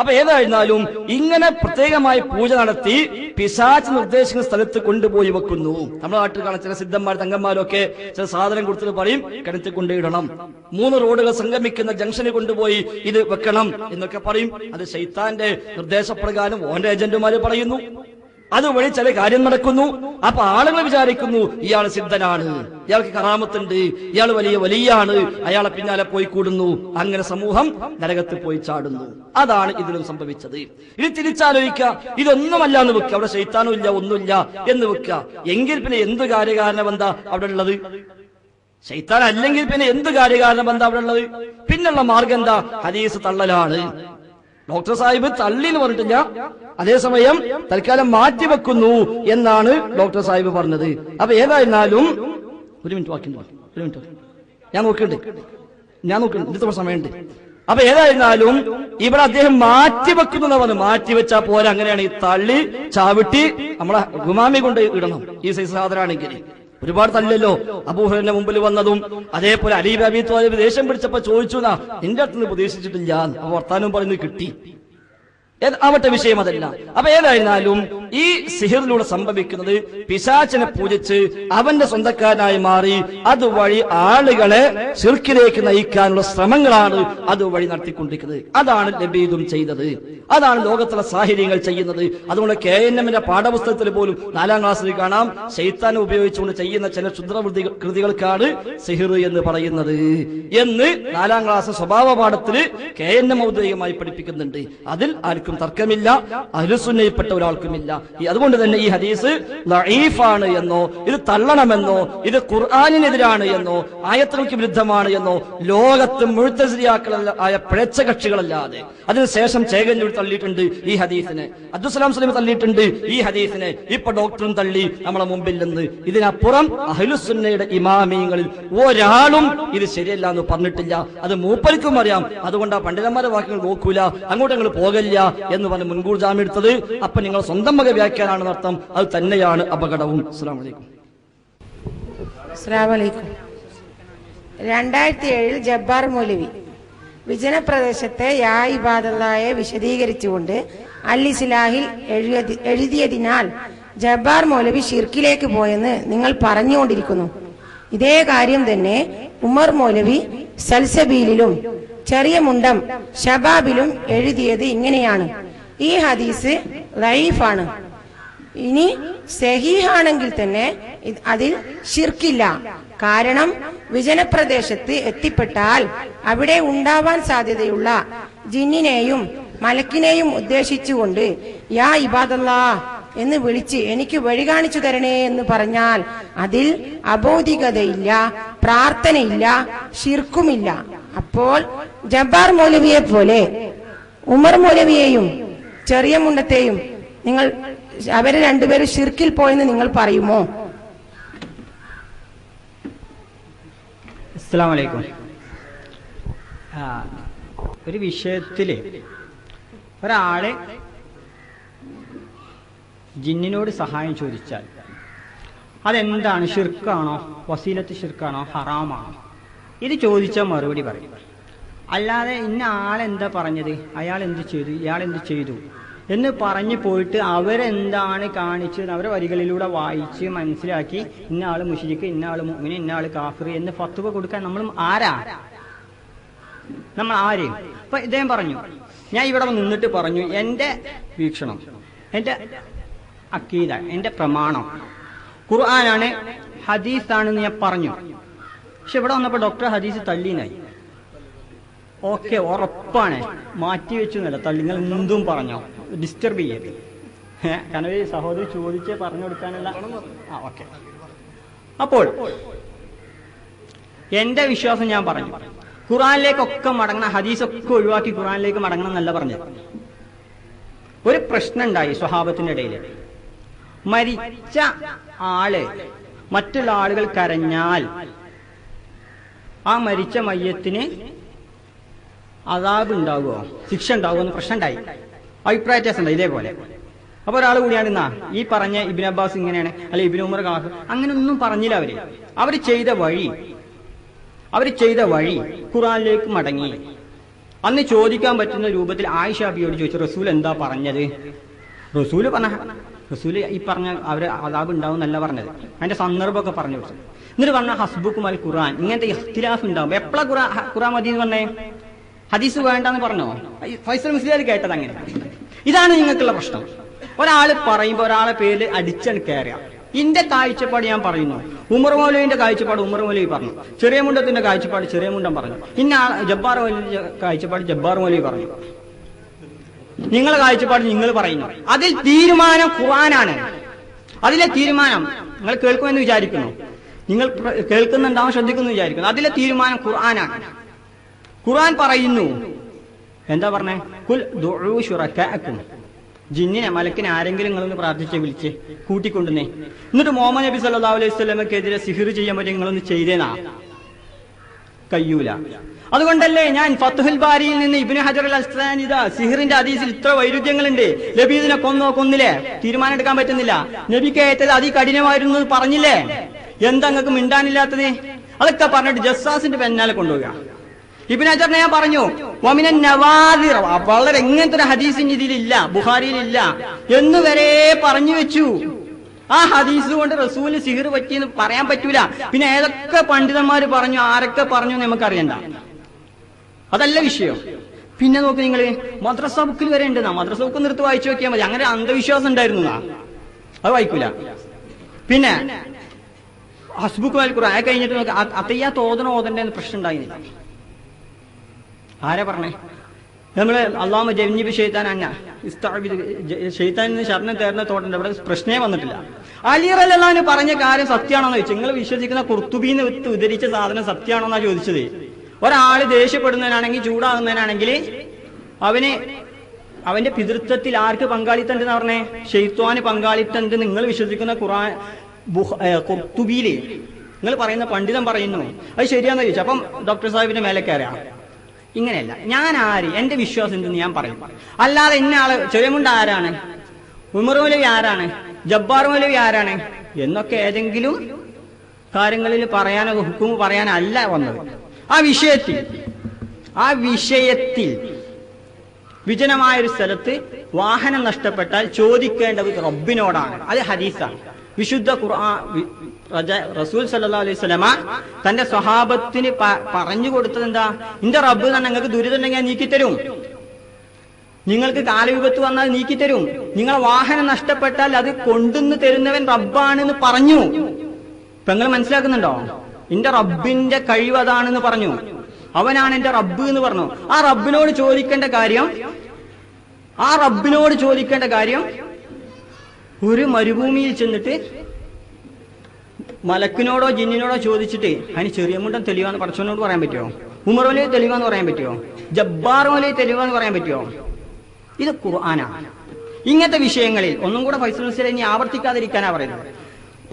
അപ്പൊ ഏതായിരുന്നാലും ഇങ്ങനെ പ്രത്യേകമായി പൂജ നടത്തി പിശാച് നിർദ്ദേശിക്കുന്ന സ്ഥലത്ത് കൊണ്ടുപോയി വെക്കുന്നു. നമ്മുടെ നാട്ടിൽ കാണാൻ ചില സിദ്ധന്മാർ തങ്കന്മാരൊക്കെ ചില സാധനം കൊടുത്തിട്ട് പറയും കിണറ്റിൽ കൊണ്ടിടണം, 3 റോഡുകൾ സംഗമിക്കുന്ന ജംഗ്ഷനിൽ കൊണ്ടുപോയി ഇത് വെക്കണം എന്നൊക്കെ പറയും. അത് ശൈത്താന്റെ നിർദ്ദേശപ്രകാരം ഓന്റെ ഏജന്റുമാര് പറയുന്നു. അതുവഴി ചില കാര്യം നടക്കുന്നു. അപ്പൊ ആളുകൾ വിചാരിക്കുന്നു ഇയാൾ സിദ്ധനാണ്, ഇയാൾക്ക് കറാമത്തുണ്ട്, ഇയാൾ വലിയ വലിയാണ്, അയാളെ പിന്നാലെ പോയി കൂടുന്നു. അങ്ങനെ സമൂഹം നരകത്തിൽ പോയി ചാടുന്നു. അതാണ് ഇതിലും സംഭവിച്ചത്. ഇനി തിരിച്ചാലോചിക്കുക, ഇതൊന്നുമല്ല എന്ന് വെക്കുക, അവിടെ ശൈത്താനും ഇല്ല, ഒന്നുമില്ല എന്ന് വെക്കുക. എങ്കിൽ പിന്നെ എന്ത് കാര്യകാരണം എന്താ അവിടെ ഉള്ളത്? ശൈത്താൻ അല്ലെങ്കിൽ പിന്നെ എന്ത് കാര്യകാരണം എന്താ അവിടെ ഉള്ളത്? പിന്നുള്ള മാർഗം എന്താ? ഹദീസ് തള്ളലാണ്. ഡോക്ടർ സാഹിബ് തള്ളി എന്ന് പറഞ്ഞിട്ടില്ല, അതേസമയം തൽക്കാലം മാറ്റിവെക്കുന്നു എന്നാണ് ഡോക്ടർ സാഹിബ് പറഞ്ഞത്. അപ്പൊ ഏതായിരുന്നാലും ഒരു മിനിറ്റ് ഞാൻ നോക്കുന്നുണ്ട് ഇത്ര സമയമുണ്ട്. അപ്പൊ ഏതായിരുന്നാലും ഇവിടെ അദ്ദേഹം മാറ്റിവെക്കുന്നു പറഞ്ഞു. മാറ്റിവെച്ചാ പോലെ അങ്ങനെയാണ് ഈ തള്ളി ചാവിട്ടി നമ്മളെ ഗുമാമി കൊണ്ട് ഇടണം. ഈ സൈസ് സാധനമാണെങ്കിൽ ഒരുപാട് തല്ലല്ലോ. അബൂഹുറൈറയുടെ മുമ്പിൽ വന്നതും അതേപോലെ അലി ഇബ്നു അബീ ത്വാലിബ് ദേഷ്യം പിടിച്ചപ്പോ ചോദിച്ചു, നിന്റെ അടുത്ത് പ്രതീക്ഷിച്ചിട്ടില്ല. അപ്പൊ വർത്താനം പറയുന്നത് കിട്ടി. ആവട്ടെ, വിഷയം അതല്ല. അപ്പൊ ഏതായിരുന്നാലും ഈ സിഹിറിലൂടെ സംഭവിക്കുന്നത് പിശാചിനെ പൂജിച്ച് അവന്റെ സ്വന്തക്കാരനായി മാറി അതുവഴി ആളുകളെ ശിർക്കിലേക്ക് നയിക്കാനുള്ള ശ്രമങ്ങളാണ് അതുവഴി നടത്തിക്കൊണ്ടിരിക്കുന്നത്. അതാണ് ലബീദും ചെയ്തത്, അതാണ് ലോകത്തുള്ള സാഹിര്യങ്ങൾ ചെയ്യുന്നത്. അതുകൊണ്ട് KNMന്റെ പാഠപുസ്തകത്തിൽ പോലും 4ാം ക്ലാസ്സിൽ കാണാം ശൈത്താനെ ഉപയോഗിച്ചുകൊണ്ട് ചെയ്യുന്ന ചില ക്ഷുദ്രവൃത്തി കൃതികൾക്കാണ് സിഹിർ എന്ന് പറയുന്നത് എന്ന് 4ാം ക്ലാസ് സ്വഭാവ പാഠത്തിൽ KNM ഔദ്യോഗികമായി പഠിപ്പിക്കുന്നുണ്ട്. അതിൽ ആർക്കും തർക്കമില്ല, അഹ്ലുസുന്നയിൽപ്പെട്ട ഒരാൾക്കുമില്ല. അതുകൊണ്ട് തന്നെ ഈ ഹദീസ് ദഈഫാണ് എന്നോ ഇത് തള്ളണമെന്നോ ഇത് ഖുർആനിനെതിരാണ് എന്നോ ആയത്തുകൾക്ക് വിരുദ്ധമാണ് എന്നോ ലോകത്ത് മുഅ്തസിലിയാക്കളായ പിഴച്ച കക്ഷികളല്ലാതെ, അതിനുശേഷം ചേകന്നൂർ തള്ളിയിട്ടുണ്ട് ഈ ഹദീസിനെ, അബ്ദുസ്സലാം സ്വലമി തള്ളിയിട്ടുണ്ട് ഈ ഹദീസിനെ, ഇപ്പൊ ഡോക്ടറും തള്ളി നമ്മളെ മുമ്പിൽ നിന്ന്. ഇതിനപ്പുറം അഹ്ലുസുന്നയുടെ ഇമാമിയങ്ങളിൽ ഒരാളും ഇത് ശരിയല്ല എന്ന് പറഞ്ഞിട്ടില്ല. അത് മൂപ്പർക്കും അറിയാം. അതുകൊണ്ട് ആ പണ്ഡിതന്മാരുടെ വാക്കുകൾ നോക്കൂല, അങ്ങോട്ട് നിങ്ങൾ പോകല്ല എന്ന് പറഞ്ഞ് മുൻകൂർ ജാമ്യം എടുത്തത്. അപ്പൊ നിങ്ങൾ സ്വന്തം വക വ്യാഖ്യാനാണെന്ന് അർത്ഥം. അത് തന്നെയാണ് അപകടവും. അസ്സലാമു അലൈക്കും. അസ്സലാമു അലൈക്കും. 2007 ജബ്ബാർ മൗലവി വിജനപ്രദേശത്തെ യാ ഇബാദല്ലായെ വിശദീകരിച്ചുകൊണ്ട് അൽ ഇസ്ലാഹിൽ എഴുതിയതിനാൽ ജബ്ബാർ മൗലവി ഷിർക്കിലേക്ക് പോയെന്ന് നിങ്ങൾ പറഞ്ഞുകൊണ്ടിരിക്കുന്നു. ഇതേ കാര്യം തന്നെ ഉമർ മൗലവി സൽസബീലിലും ചെറിയ മുണ്ടം ഷബാബിലും എഴുതിയത് ഇങ്ങനെയാണ്: ഈ ഹദീസ് ലൈഫാണ്. ഇനി സഹീഹാണെങ്കിൽ തന്നെ അതിൽ ഷിർക്കില്ല. കാരണം വിജനപ്രദേശത്ത് എത്തിപ്പെട്ടാൽ അവിടെ ഉണ്ടാവാൻ സാധ്യതയുള്ള ജിന്നിനെയും മലക്കിനെയും ഉദ്ദേശിച്ചുകൊണ്ട് യാ ഇബാദല്ലാ എന്ന് വിളിച്ച് എനിക്ക് വഴി കാണിച്ചു തരണേ എന്ന് പറഞ്ഞാൽ അതിൽ അബൗദികതയില്ല, പ്രാർത്ഥനയില്ല, ഷിർക്കുമില്ല. അപ്പോൾ ജബ്ബാർ മൗലവിയെ പോലെ ഉമർ മൗലവിയെയും ചെറിയ മുണ്ടത്തെയും നിങ്ങൾ അവരെ രണ്ടുപേരും ഷിർക്കിൽ പോയെന്ന് നിങ്ങൾ പറയുമോ? അസ്സലാമു അലൈക്കും. ഒരു വിഷയത്തില് ഒരാളെ ജിന്നിനോട് സഹായം ചോദിച്ചാൽ അതെന്താണ്? ഷിർക്കാണോ? വസീലത്ത് ഷിർക്കാണോ? ഹറാമാണോ? ഇത് ചോദിച്ചാൽ മറുപടി പറയും. അല്ലാതെ ഇന്ന ആളെന്താ പറഞ്ഞത്, അയാൾ എന്ത് ചെയ്തു, ഇയാൾ എന്ത് ചെയ്തു എന്ന് പറഞ്ഞു പോയിട്ട് അവരെന്താണ് കാണിച്ചത് അവരെ വരികളിലൂടെ വായിച്ച് മനസ്സിലാക്കി ഇന്ന ആള് മുശ്രിക്ക്, ഇന്ന ആള് മുഅ്മിൻ, ഇന്ന ആള് കാഫിർ എന്ന് ഫത്വ കൊടുക്കാൻ നമ്മൾ ആരാ? നമ്മൾ ആര്? അപ്പൊ ഇദ്ദേഹം പറഞ്ഞു, ഞാൻ ഇവിടെ നിന്നിട്ട് പറഞ്ഞു എന്റെ വീക്ഷണം, എന്റെ അക്കീദ, എന്റെ പ്രമാണം ഖുർആനാണ്, ഹദീസാണെന്ന് ഞാൻ പറഞ്ഞു. പക്ഷെ ഇവിടെ വന്നപ്പോ ഡോക്ടർ ഹദീസ് തള്ളീനായി. ഓക്കെ, ഉറപ്പാണ്, മാറ്റിവെച്ചു എന്നല്ല തള്ളി. നിങ്ങൾ എന്തും പറഞ്ഞോ, ഡിസ്റ്റർബ് ചെയ്യരുത്. കാരണം ഈ സഹോദരി ചോദിച്ച് പറഞ്ഞു കൊടുക്കാനുള്ള ഓക്കെ. അപ്പോൾ എന്റെ വിശ്വാസം ഞാൻ പറഞ്ഞു, ഖുർആനിലേക്കൊക്കെ മടങ്ങണം, ഹദീസൊക്കെ ഒഴിവാക്കി ഖുർആനിലേക്ക് മടങ്ങണം എന്നല്ല പറഞ്ഞത്. ഒരു പ്രശ്നം ഉണ്ടായി സ്വഹാബത്തിന്റെ ഇടയിൽ. മരിച്ച ആള് മറ്റുള്ള ആളുകൾ കരഞ്ഞാൽ ആ മരിച്ച മയ്യത്തിന് അദാബ് ഉണ്ടാകുമോ, ശിക്ഷ ഉണ്ടാകുമോ എന്ന് പ്രശ്നം ഉണ്ടായി. അഭിപ്രായ വ്യത്യാസം ഉണ്ടായി. ഇതേപോലെ അപ്പൊ ഒരാൾ കൂടിയാണ് ഈ പറഞ്ഞ ഇബ്നു അബ്ബാസ് ഇങ്ങനെയാണ്, അല്ലെ ഇബ്നു ഉമർ കാഫിർ, അങ്ങനെയൊന്നും പറഞ്ഞില്ല. അവര് ചെയ്ത വഴി ഖുർആനിലേക്ക് മടങ്ങി. അന്ന് ചോദിക്കാൻ പറ്റുന്ന രൂപത്തിൽ ആയിഷ ബിയോട് ചോദിച്ചു, റസൂൽ എന്താ പറഞ്ഞത്? റസൂല് ഈ പറഞ്ഞ അവര് അദാബ് ഉണ്ടാവും എന്നല്ല പറഞ്ഞത്, അതിന്റെ സന്ദർഭമൊക്കെ പറഞ്ഞു കൊടുത്തു. എന്നിട്ട് പറഞ്ഞ ഹസ്ബുക്കും അൽ ഖുർആൻ, ഇങ്ങനത്തെ ഇഖ്തിലാഫ് ഉണ്ടാവും. എപ്പോഴാ ഖുർആൻ മതി എന്ന് പറഞ്ഞേ? ഹദീസ് വേണ്ടെന്ന് പറഞ്ഞോ? ഫൈസൽ മുസ്ലിയാർ കേട്ടത് അങ്ങനെ. ഇതാണ് നിങ്ങൾക്കുള്ള പ്രശ്നം. ഒരാൾ പറയുമ്പോ ഒരാളെ പേരിൽ അടിച്ചാണ് കയറുക. ഇന്റെ കാഴ്ചപ്പാട് ഞാൻ പറയുന്നു, ഉമർ മൗലവിന്റെ കാഴ്ചപ്പാട് ഉമർ മൗലവി പറഞ്ഞു, ചെറിയ മുണ്ടത്തിന്റെ കാഴ്ചപ്പാട് ചെറിയ മുണ്ടൻ പറഞ്ഞു, ഇന്ന ജബ്ബാർ മൗലവിന്റെ കാഴ്ചപ്പാട് ജബ്ബാർ മൗലവി പറഞ്ഞു, നിങ്ങളെ കാഴ്ചപ്പാട് നിങ്ങൾ പറയുന്നു. അതിൽ തീരുമാനം ഖുർആനാണ്. അതിലെ തീരുമാനം നിങ്ങൾ കേൾക്കുമെന്ന് വിചാരിക്കുന്നു, നിങ്ങൾ കേൾക്കുന്നുണ്ടാവും, ശ്രദ്ധിക്കുന്നു വിചാരിക്കുന്നു. അതിലെ തീരുമാനം ഖുർആനാണ്. ഖുർആൻ പറയുന്നു, എന്താ പറഞ്ഞേ? കുൽ ദുഉ ശുറകാഅക്കും, ജിന്നിനെ മലക്കിനെ ആരെങ്കിലും നിങ്ങളൊന്ന് പ്രാർത്ഥിച്ച് വിളിച്ച് കൂട്ടിക്കൊണ്ടുവന്നേ. എന്നിട്ട് മുഹമ്മദ് നബി സല്ലല്ലാഹു അലൈഹി വസല്ലമക്കെതിരെ സിഹിർ ചെയ്യാൻ പറ്റും, നിങ്ങളൊന്ന് ചെയ്തേനാ? കയ്യൂല. അതുകൊണ്ടല്ലേ ഞാൻ ഫത്ഹുൽ ബാരിയിൽ നിന്ന് ഇബ്നു ഹജർ അൽ അസ്ഖലാനി സിഹിറിന്റെ ഹദീസിൽ ഇത്ര വൈരുദ്ധ്യങ്ങളുണ്ട്, ലബീദിനെ കൊന്നില്ലേ, തീരുമാനം എടുക്കാൻ പറ്റുന്നില്ല, നബിക്ക് ഏറ്റത് അതികഠിനമായിരുന്നു പറഞ്ഞില്ലേ, എന്താ നിങ്ങൾക്ക് മിണ്ടാനില്ലാത്തത്? അതൊക്കെ പറഞ്ഞിട്ട് ജസ്സാസിന്റെ പിന്നാലെ കൊണ്ടുപോവുക. ഇബ്നു ഹജറിനെ ഞാൻ പറഞ്ഞു, വമിനൻ നവാദിർ, വളരെ എങ്ങനത്തെ ഒരു ഹദീസിന് ഇതിലില്ല, ബുഖാരിയിലില്ല എന്ന് വരെ പറഞ്ഞു വെച്ചു. ആ ഹദീസ് കൊണ്ട് റസൂലിന് സിഹിർ പറ്റിയെന്ന് പറയാൻ പറ്റൂല. പിന്നെ ഏതൊക്കെ പണ്ഡിതന്മാര് പറഞ്ഞു, ആരൊക്കെ പറഞ്ഞു നമുക്കറിയണ്ട, അതല്ല വിഷയം. പിന്നെ നോക്ക് നിങ്ങൾ, മദ്രസ ബുക്കിൽ വരെ ഉണ്ട്. മദ്രസ ബുക്ക് നിർത്തി വായിച്ചു നോക്കിയാൽ മതി. അങ്ങനെ അന്ധവിശ്വാസം ഉണ്ടായിരുന്നു, അത് വായിക്കൂല. പിന്നെ ഹസ്ബുക്ക് അൽ ഖുർആൻ കഴിഞ്ഞിട്ട് നോക്ക്, അത്തയ്യാ ഓതേണ്ട പ്രശ്നം ഉണ്ടായിരുന്നില്ല. ആരാ പറഞ്ഞേ? നമ്മള് അള്ളാഹു ജന്നിബ് ഷെയ്ത്താൻ അന്ന ഷെയ്ത്താനിൽ നിന്ന് ശരണം തേർന്ന തോട്ടുണ്ട്. ഇവിടെ പ്രശ്നമേ വന്നിട്ടില്ല. അലി റളിയല്ലാഹു അൻഹു പറഞ്ഞ കാര്യം സത്യമാണോന്ന് ചോദിച്ചു. നിങ്ങൾ വിശ്വസിക്കുന്ന ഖുർത്തുബീന്ന് ഉദ്ധരിച്ച സാധനം സത്യമാണോന്നാ ചോദിച്ചത്. ഒരാള് ദേഷ്യപ്പെടുന്നതിനാണെങ്കിൽ, ചൂടാകുന്നതിനാണെങ്കിൽ അവന്റെ പിതൃത്വത്തിൽ ആർക്ക് പങ്കാളിത്തം ഉണ്ടെന്ന് പറഞ്ഞേ? ഷെയ്ത്വാന് പങ്കാളിത്തം ഉണ്ട്. നിങ്ങൾ വിശ്വസിക്കുന്ന ഖുർത്തുബിയില് നിങ്ങൾ പറയുന്ന പണ്ഡിതൻ പറയുന്നു, അത് ശരിയാന്ന് ചോദിച്ചു. അപ്പം ഡോക്ടർ സാഹിബിന്റെ മേലെ കയറാം. ഇങ്ങനെയല്ല. ഞാൻ ആര്, എന്റെ വിശ്വാസം എന്തെന്ന് ഞാൻ പറയും. അല്ലാതെ ഇന്ന ആള് ചെറിയമുണ്ട ആരാണ്, ഉമർ മൗലവി ആരാണ്, ജബ്ബാർ മൗലവി ആരാണ് എന്നൊക്കെ ഏതെങ്കിലും കാര്യങ്ങളിൽ പറയാനോ ഹുക്മ പറയാനല്ല വന്നത്. ആ വിഷയത്തിൽ വിജനമായൊരു സ്ഥലത്ത് വാഹനം നഷ്ടപ്പെട്ടാൽ ചോദിക്കേണ്ടത് റബ്ബിനോടാണ്. അത് ഹദീസാണ്. വിശുദ്ധ ഖുർആൻ റസൂൽ സല്ലല്ലാഹു അലൈഹി വസല്ലമ തന്റെ സ്വഹാബത്തിന് പറഞ്ഞു കൊടുത്തത് എന്താ? എന്റെ റബ്ബ് തന്നെ നിങ്ങൾക്ക് ദുരിതമുണ്ടെങ്കിൽ നീക്കിത്തരും, നിങ്ങൾക്ക് കാലവിപത്ത് വന്നാൽ നീക്കിത്തരും, നിങ്ങളെ വാഹനം നഷ്ടപ്പെട്ടാൽ അത് കൊണ്ടുവന്ന് തരുന്നവൻ റബ്ബാണെന്ന് പറഞ്ഞു. ഇപ്പൊ നിങ്ങൾ മനസ്സിലാക്കുന്നുണ്ടോ? എന്റെ റബ്ബിന്റെ കഴിവ് അതാണെന്ന് പറഞ്ഞു. അവനാണ് എന്റെ റബ്ബ് എന്ന് പറഞ്ഞു. ആ റബ്ബിനോട് ചോദിക്കേണ്ട കാര്യം ഒരു മരുഭൂമിയിൽ ചെന്നിട്ട് മലക്കിനോടോ ജിന്നിനോടോ ചോദിച്ചിട്ട് അതിന് ചെറിയ മുണ്ടൻ തെളിവാന്ന് പടച്ചവനോട് പറയാൻ പറ്റുമോ? ഉമർ മൗലവി തെളിവാന്ന് പറയാൻ പറ്റുമോ? ജബ്ബാർ മൗലവി തെളിവാന്ന് പറയാൻ പറ്റുമോ? ഇത് ഖുർആനാണ്. ഇങ്ങനത്തെ വിഷയങ്ങളിൽ ഒന്നും കൂടെ ഫൈസൽ മുസ്ലിയാർ ഇനി ആവർത്തിക്കാതിരിക്കാനാ പറയുന്നത്.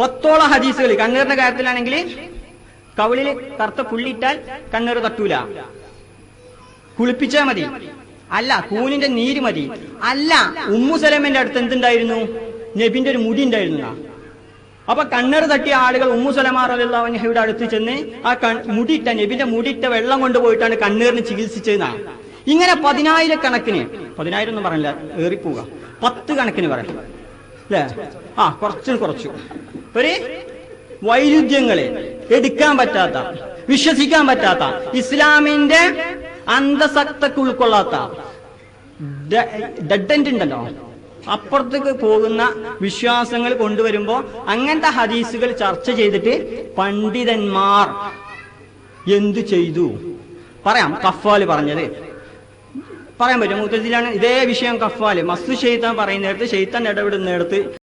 10ഓളം ഹദീസുകൾ കണ്ണീറിന്റെ കാര്യത്തിലാണെങ്കിൽ കവിളിൽ കറുത്ത പുള്ളിയിട്ടാൽ കണ്ണീർ തട്ടൂല, കുളിപ്പിച്ചാ മതി. അല്ല, കൂനിന്റെ നീര് മതി. അല്ല, ഉമ്മു സലമന്റെ അടുത്ത് എന്തുണ്ടായിരുന്നു? നബിന്റെ ഒരു മുടി ഉണ്ടായിരുന്ന. അപ്പൊ കണ്ണീർ തട്ടിയ ആളുകൾ ഉമ്മു സലമ റളിയല്ലാഹു അൻഹയുടെ അടുത്ത് ചെന്ന് ആ മുടിയിട്ട നബിന്റെ മുടിയിട്ട വെള്ളം കൊണ്ടുപോയിട്ടാണ് കണ്ണീറിന് ചികിത്സിച്ചതെന്നാണ്. ഇങ്ങനെ 10,000 കണക്കിന്, 10,000 ഒന്നും പറഞ്ഞില്ല, ഏറിപ്പോവുക, 10 കണക്കിന് പറയാം അല്ലേ, കുറച്ചു ഒരു വൈരുദ്ധ്യങ്ങളെ എടുക്കാൻ പറ്റാത്ത, വിശ്വസിക്കാൻ പറ്റാത്ത, ഇസ്ലാമിന്റെ അന്തസത്തക്ക് ഉൾക്കൊള്ളാത്ത ഡെഡ് എൻഡ് ഉണ്ടല്ലോ, അപ്പുറത്തേക്ക് പോകുന്ന വിശ്വാസങ്ങൾ കൊണ്ടുവരുമ്പോ അങ്ങനത്തെ ഹദീസുകൾ ചർച്ച ചെയ്തിട്ട് പണ്ഡിതന്മാർ എന്തു ചെയ്തു പറയാം. കഫ്ഫാല് പറഞ്ഞത് പറയാൻ പറ്റും. മുഅ്തസിലാണ് ഇതേ വിഷയം കഫ്ഫാല് മസ്തു ഷെയ്ത്താൻ പറയുന്നിടത്ത്, ഷെയ്ത്താൻ ഇടപെടുന്നിടത്ത്